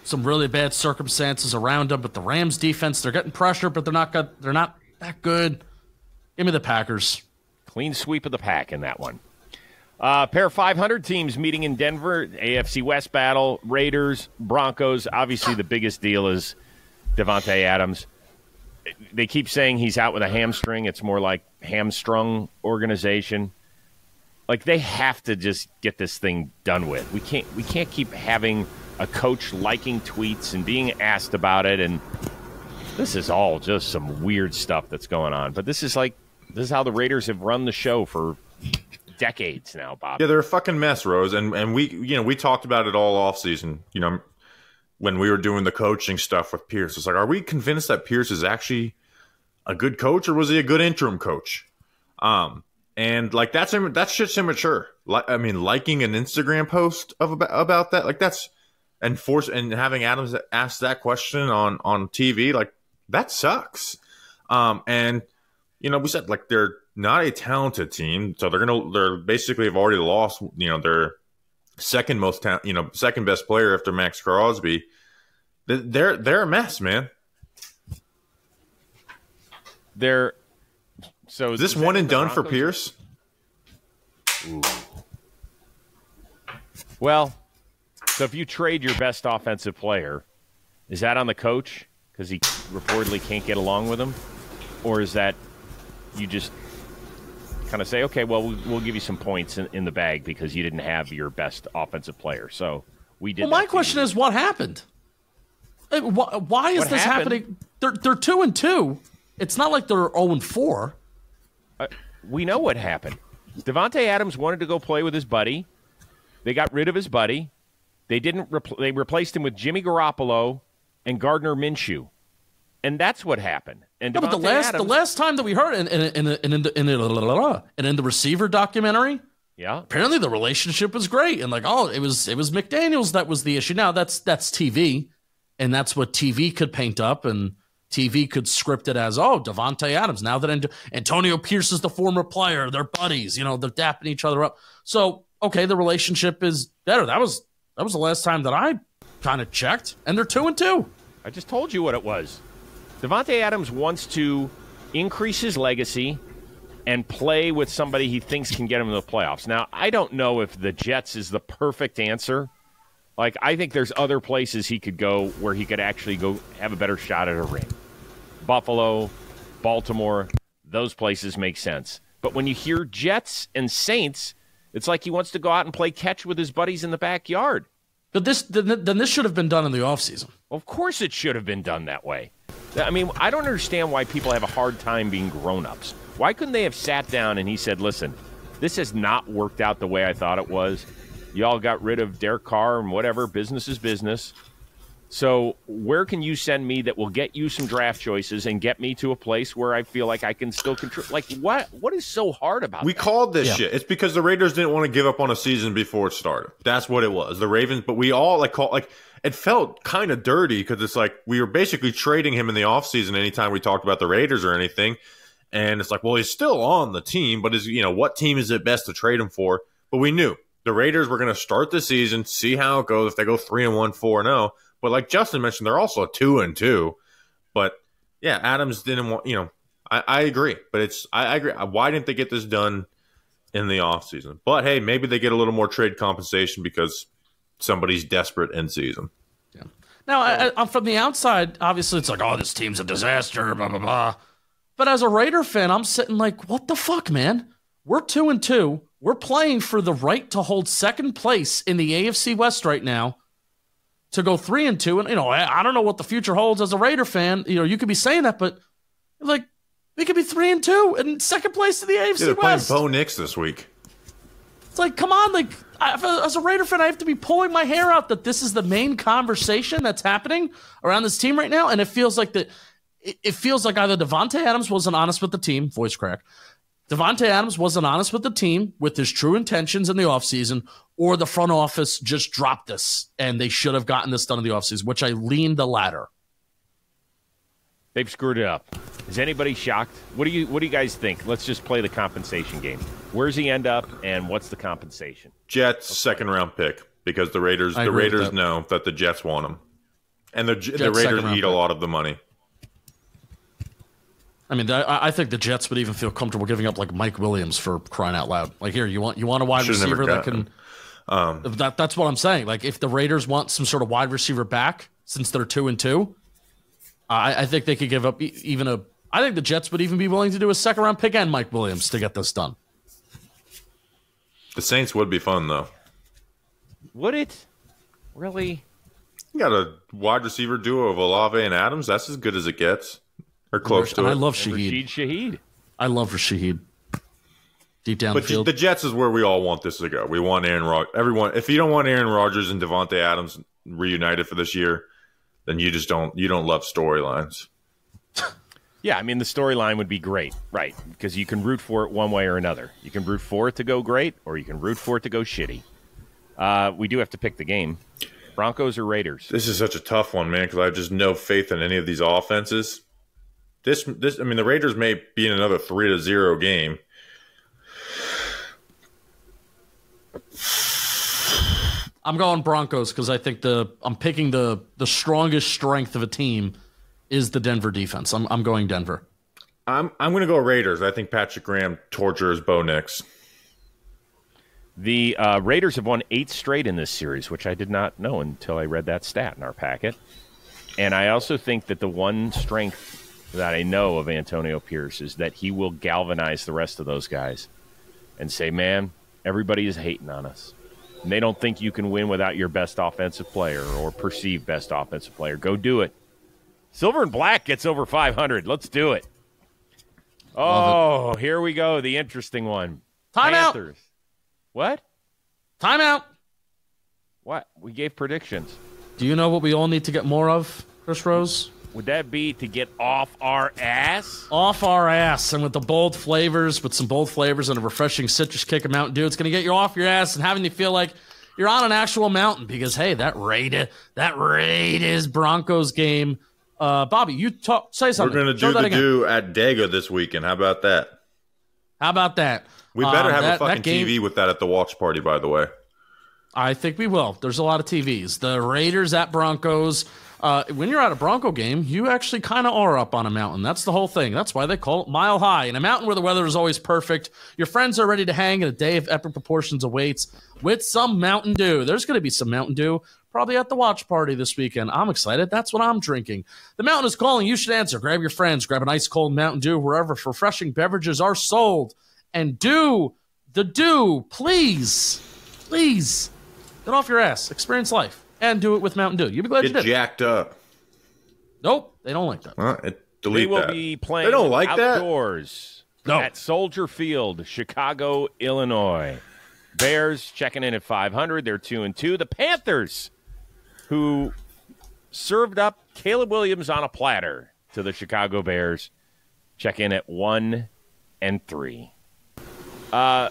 B: some really bad circumstances around him. But the Rams defense, they're getting pressure, but they're not good. They're not that good. Give me the Packers.
C: Clean sweep of the pack in that one. Pair of 500 teams meeting in Denver. AFC West battle. Raiders, Broncos. Obviously, the biggest deal is Davante Adams. They keep saying he's out with a hamstring. It's more like hamstrung organization. Like, they have to just get this thing done with. We can't keep having a coach liking tweets and being asked about it. And this is all just some weird stuff that's going on. But this is how the Raiders have run the show for decades now, Bob.
A: Yeah, they're a fucking mess, Rose. And we talked about it all offseason, when we were doing the coaching stuff with Pierce. It's like, are we convinced that Pierce is actually a good coach, or was he a good interim coach? And like, that's just immature. I mean, liking an Instagram post about that, like, that's and having Adams ask that question on TV, like, that sucks. And we said, like, they're not a talented team, so they're basically have already lost, their second best player after Max Crosby. They're a mess, man.
C: So
A: is this one and done for Pierce?
C: Ooh. Well, so if you trade your best offensive player, is that on the coach because he reportedly can't get along with him? Or is that you just kind of say, okay, well, we'll give you some points in the bag because you didn't have your best offensive player. So we did.
B: Well, my question is, what happened? Why is this happening? They're 2-2. It's not like they're 0-4.
C: We know what happened. Davante Adams wanted to go play with his buddy. They got rid of his buddy. They didn't. They replaced him with Jimmy Garoppolo and Gardner Minshew, and that's what happened. And
B: no, but the last time that we heard in the receiver documentary,
C: yeah,
B: apparently the relationship was great, and like, it was McDaniels that was the issue. Now that's TV, and that's what TV could paint up, and TV could script it as, Davante Adams. Now that Antonio Pierce is the former player, they're buddies. They're dapping each other up. So, okay, the relationship is better. That was the last time that I kind of checked, and they're 2-2.
C: I just told you what it was. Davante Adams wants to increase his legacy and play with somebody he thinks can get him in the playoffs. Now, I don't know if the Jets is the perfect answer. Like, I think there's other places he could go where he could actually go have a better shot at a ring. Buffalo, Baltimore, those places make sense. But when you hear Jets and Saints, it's like he wants to go out and play catch with his buddies in the backyard.
B: But this should have been done in the offseason.
C: Of course it should have been done that way. I mean, I don't understand why people have a hard time being grown-ups. Why couldn't they have sat down and he said, listen, this has not worked out the way I thought it was. Y'all got rid of Derek Carr and whatever. Business is business. So where can you send me that will get you some draft choices and get me to a place where I feel like I can still control? Like, what is so hard about that?
A: We called this shit. It's because the Raiders didn't want to give up on a season before it started. That's what it was. The Ravens, but we all it felt kind of dirty because it's like we were basically trading him in the offseason anytime we talked about the Raiders or anything. And it's like, well, he's still on the team, but what team is it best to trade him for? But we knew the Raiders were going to start the season, see how it goes. If they go 3-1, 4-0, but like Justin mentioned, they're also 2-2. But yeah, Adams didn't want. I agree, but I agree. Why didn't they get this done in the offseason? But hey, maybe they get a little more trade compensation because somebody's desperate in season.
B: Yeah. Now, I'm from the outside. Obviously, it's like, oh, this team's a disaster, blah blah blah. But as a Raider fan, I'm sitting like, what the fuck, man? We're 2-2. We're playing for the right to hold second place in the AFC West right now. To go 3-2, and I don't know what the future holds as a Raider fan. You could be saying that, but like we could be 3-2 and second place in the AFC
A: they're
B: West.
A: Playing Bo Nix this week.
B: It's like, come on, like as a Raider fan, I have to be pulling my hair out that this is the main conversation that's happening around this team right now, and it feels like It feels like either Davante Adams wasn't honest with the team, voice crack. Davante Adams wasn't honest with the team with his true intentions in the offseason, or the front office just dropped this and they should have gotten this done in the offseason, which I lean the latter.
C: They've screwed it up. Is anybody shocked? What do you guys think? Let's just play the compensation game. Where's he end up, and what's the compensation?
A: Jets second round pick because the Raiders know that the Jets want him, and the Raiders eat a lot of the money.
B: I mean, I think the Jets would even feel comfortable giving up like Mike Williams for crying out loud. Like, here, you want a wide receiver that can. That's what I'm saying. Like, if the Raiders want some sort of wide receiver back, since they're 2-2, I think they could give up even a. I think the Jets would even be willing to do a second round pick and Mike Williams to get this done.
A: The Saints would be fun though.
C: Would it? Really?
A: You got a wide receiver duo of Olave and Adams. That's as good as it gets. Or close to it.
B: I love Shaheed. I love Shaheed. Deep down the field.
A: But the Jets is where we all want this to go. We want Aaron Rodgers. Everyone, if you don't want Aaron Rodgers and Davante Adams reunited for this year, then you don't love storylines.
C: Yeah, I mean, the storyline would be great, right? Because you can root for it one way or another. You can root for it to go great, or you can root for it to go shitty. We do have to pick the game. Broncos or Raiders?
A: This is such a tough one, man, because I have just no faith in any of these offenses. I mean, the Raiders may be in another 3-0 game.
B: I'm going Broncos because I think I'm picking the strongest strength of a team is the Denver defense. I'm going Denver.
A: I'm going to go Raiders. I think Patrick Graham tortures Bo Nix.
C: The Raiders have won 8 straight in this series, which I did not know until I read that stat in our packet. And I also think that the one strength that I know of Antonio Pierce is that he will galvanize the rest of those guys and say, man, everybody is hating on us. And they don't think you can win without your best offensive player or perceived best offensive player. Go do it. Silver and Black gets over 500. Let's do it. Oh, here we go. The interesting one.
B: Timeout.
C: What?
B: Timeout.
C: What? We gave predictions.
B: Do you know what we all need to get more of, Chris Rose?
C: Would that be to get off our ass?
B: Off our ass. And with the bold flavors, with some bold flavors and a refreshing citrus kick of Mountain Dew, it's going to get you off your ass and having you feel like you're on an actual mountain because, hey, that Raiders Broncos game. Bobby, you say something.
A: We're going to do the Dew at Dago this weekend. How about that?
B: How about that?
A: We better have a fucking TV with that at the watch party, by the way.
B: I think we will. There's a lot of TVs. The Raiders at Broncos. When you're at a Bronco game, you actually kind of are up on a mountain. That's the whole thing. That's why they call it Mile High. In a mountain where the weather is always perfect, your friends are ready to hang, and a day of epic proportions awaits with some Mountain Dew. There's going to be some Mountain Dew probably at the watch party this weekend. I'm excited. That's what I'm drinking. The mountain is calling. You should answer. Grab your friends. Grab an ice cold Mountain Dew wherever refreshing beverages are sold. And do the Dew, please. Please. Get off your ass. Experience life. And do it with Mountain Dew. You'll be glad you did.
A: Get jacked up.
B: Nope, they don't like that.
C: They will be playing outdoors at Soldier Field, Chicago, Illinois. Bears checking in at 500. They're 2-2. The Panthers, who served up Caleb Williams on a platter to the Chicago Bears, check in at 1-3. How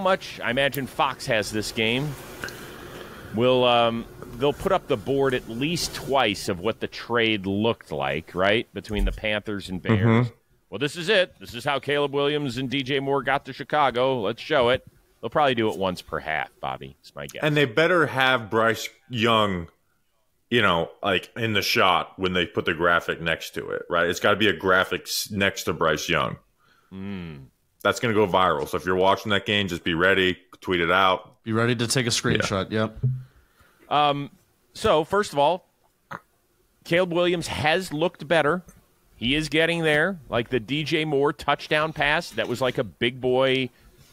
C: much? I imagine Fox has this game. They'll put up the board at least twice of what the trade looked like, right, between the Panthers and Bears. Mm-hmm. Well, this is it. This is how Caleb Williams and DJ Moore got to Chicago. Let's show it. They'll probably do it once per half, Bobby. That's my guess.
A: And they better have Bryce Young like in the shot when they put the graphic next to it, right? It's got to be a graphic next to Bryce Young. That's going to go viral. So if you're watching that game, just be ready, tweet it out.
B: Be ready to take a screenshot. Yep.
C: So first of all, Caleb Williams has looked better. He is getting there. Like the DJ Moore touchdown pass, that was like a big boy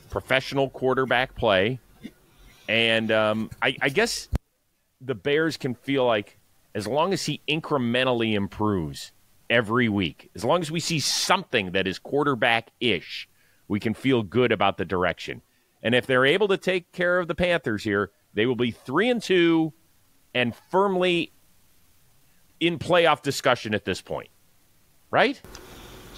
C: professional quarterback play. And I guess the Bears can feel like as long as he incrementally improves every week, as long as we see something that is quarterback-ish, we can feel good about the direction. And if they're able to take care of the Panthers here, they will be 3-2 and firmly in playoff discussion at this point. Right?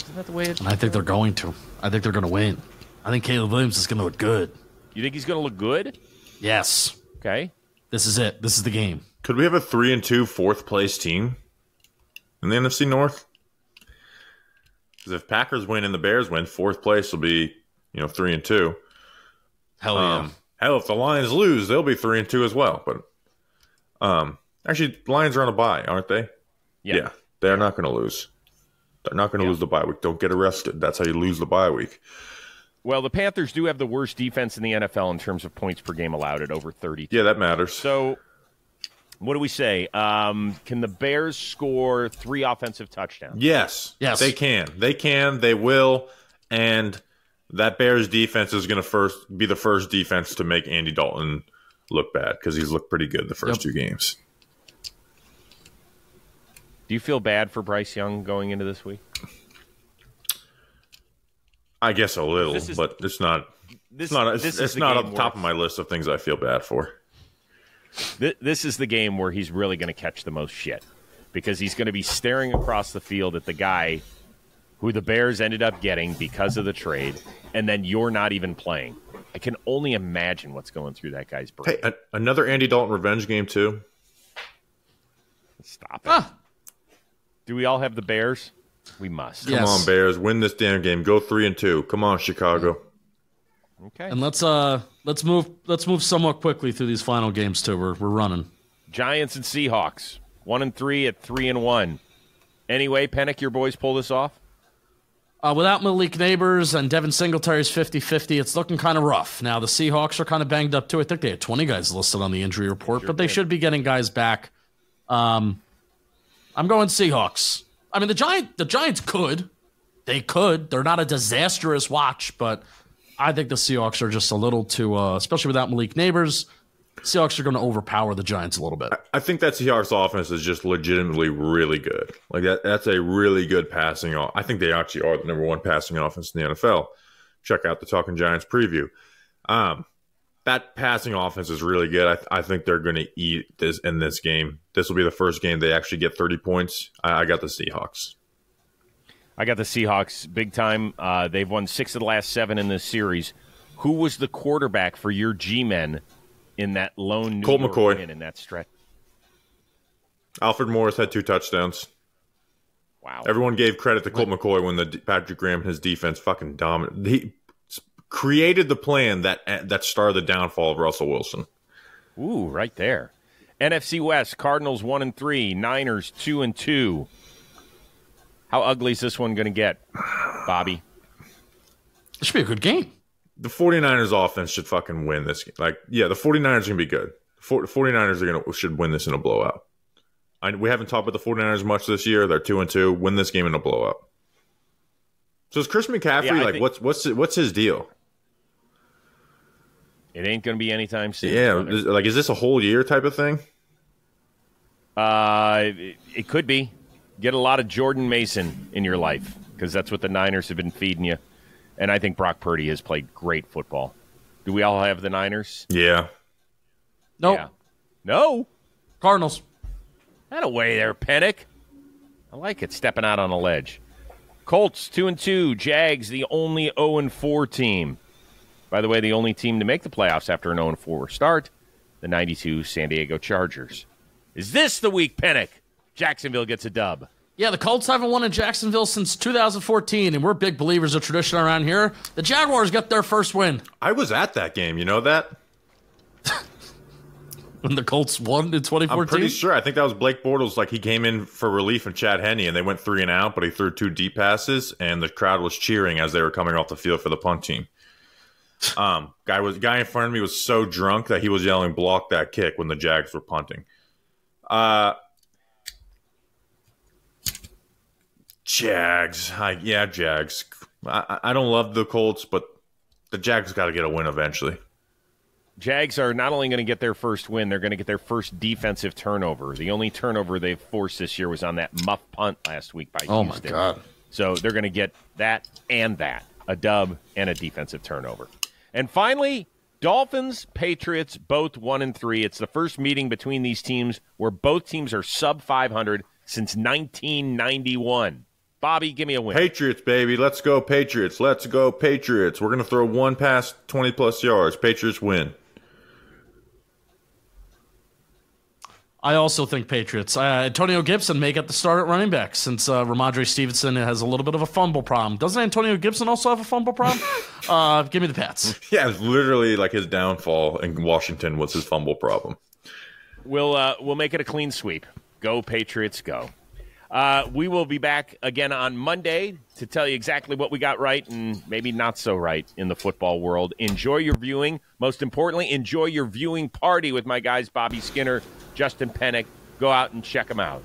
C: Isn't that the way
B: I think they're going to. I think they're going to win. I think Caleb Williams is going to look good.
C: You think he's going to look good?
B: Yes.
C: Okay.
B: This is it. This is the game.
A: Could we have a 3-2 fourth place team in the NFC North? Because if Packers win and the Bears win, fourth place will be 3-2.
B: Hell yeah.
A: Hell, if the Lions lose, they'll be 3-2 as well. But actually, Lions are on a bye, aren't they? Yeah. They're not going to lose. They're not going to lose the bye week. Don't get arrested. That's how you lose the bye week.
C: Well, the Panthers do have the worst defense in the NFL in terms of points per game allowed at over 30.
A: Yeah, that matters.
C: So, what do we say? Can the Bears score 3 offensive touchdowns?
A: Yes. They can. They will. And that Bears defense is going to be the first defense to make Andy Dalton look bad because he's looked pretty good the first 2 games.
C: Do you feel bad for Bryce Young going into this week?
A: I guess a little, but it's not. It's not on the top of my list of things I feel bad for.
C: This is the game where he's really going to catch the most shit because he's going to be staring across the field at the guy who the Bears ended up getting because of the trade, and then you're not even playing. I can only imagine what's going through that guy's brain.
A: Hey, another Andy Dalton revenge game too.
C: Stop it. Do we all have the Bears? We must.
A: Come on, Bears. Win this damn game. Go 3-2. Come on, Chicago.
C: Okay.
B: And let's move somewhat quickly through these final games too. We're running.
C: Giants and Seahawks. 1-3 at 3-1. Anyway, Penik, your boys pull this off?
B: Without Malik Neighbors and Devin Singletary's 50-50, it's looking kind of rough. Now, the Seahawks are kind of banged up, too. I think they had 20 guys listed on the injury report, but they should be getting guys back. I'm going Seahawks. I mean, the Giants could. They could. They're not a disastrous watch, but I think the Seahawks are just a little too, especially without Malik Neighbors, Seahawks are going to overpower the Giants a little bit.
A: I think that Seahawks offense is just legitimately really good. Like that's a really good passing off. I think they actually are the number 1 passing offense in the NFL. Check out the Talking Giants preview. That passing offense is really good. I think they're going to eat this in this game. This will be the first game they actually get 30 points. I got the Seahawks.
C: I got the Seahawks big time. They've won 6 of the last 7 in this series. Who was the quarterback for your G-men in that lone New
A: Colt
C: York
A: McCoy
C: win in that stretch?
A: Alfred Morris had 2 touchdowns.
C: Wow.
A: Everyone gave credit to Colt McCoy when Patrick Graham and his defense fucking dominated. He created the plan that started the downfall of Russell Wilson.
C: Ooh, right there. NFC West, Cardinals 1-3, Niners 2-2. How ugly is this one going to get, Bobby?
B: It should be a good game.
A: The 49ers offense should fucking win this game. The 49ers are going to be good. The 49ers should win this in a blowout. We haven't talked about the 49ers much this year. They're 2-2. Win this game in a blowout. So is Chris McCaffrey, what's his deal?
C: It ain't going to be anytime soon.
A: Yeah, is this a whole year type of thing?
C: It could be. Get a lot of Jordan Mason in your life because that's what the Niners have been feeding you. And I think Brock Purdy has played great football. Do we all have the Niners?
A: Yeah.
B: Nope.
C: Yeah. No?
B: Cardinals.
C: That away there, Penik. I like it, stepping out on a ledge. Colts 2-2. Jags, the only 0-4 team. By the way, the only team to make the playoffs after an 0-4 start, the 92 San Diego Chargers. Is this the week, Penik? Jacksonville gets a dub.
B: Yeah, the Colts haven't won in Jacksonville since 2014, and we're big believers of tradition around here. The Jaguars got their first win.
A: I was at that game. You know that?
B: when the Colts won in 2014?
A: I'm pretty sure. I think that was Blake Bortles. Like, he came in for relief and Chad Henne, and they went 3 and out, but he threw 2 deep passes, and the crowd was cheering as they were coming off the field for the punt team. Guy in front of me was so drunk that he was yelling, "Block that kick," when the Jags were punting. Jags. Jags. I don't love the Colts, but the Jags got to get a win eventually.
C: Jags are not only going to get their first win, they're going to get their first defensive turnover. The only turnover they've forced this year was on that muff punt last week by Houston.
B: Oh, my God.
C: So they're going to get that, a dub and a defensive turnover. And finally, Dolphins, Patriots, both 1-3. It's the first meeting between these teams where both teams are sub 500 since 1991. Bobby, give me a win.
A: Patriots, baby. Let's go, Patriots. Let's go, Patriots. We're going to throw one past 20-plus yards. Patriots win.
B: I also think Patriots. Antonio Gibson may get the start at running back since Ramondre Stevenson has a little bit of a fumble problem. Doesn't Antonio Gibson also have a fumble problem? Give me the Pats.
A: Yeah, it's literally like his downfall in Washington was his fumble problem.
C: We'll make it a clean sweep. Go, Patriots, go. We will be back again on Monday to tell you exactly what we got right and maybe not so right in the football world. Enjoy your viewing. Most importantly, enjoy your viewing party with my guys Bobby Skinner, Justin Penik. Go out and check them out.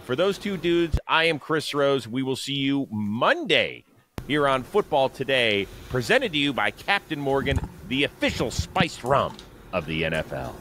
C: For those two dudes, I am Chris Rose. We will see you Monday here on Football Today, presented to you by Captain Morgan, the official spiced rum of the NFL.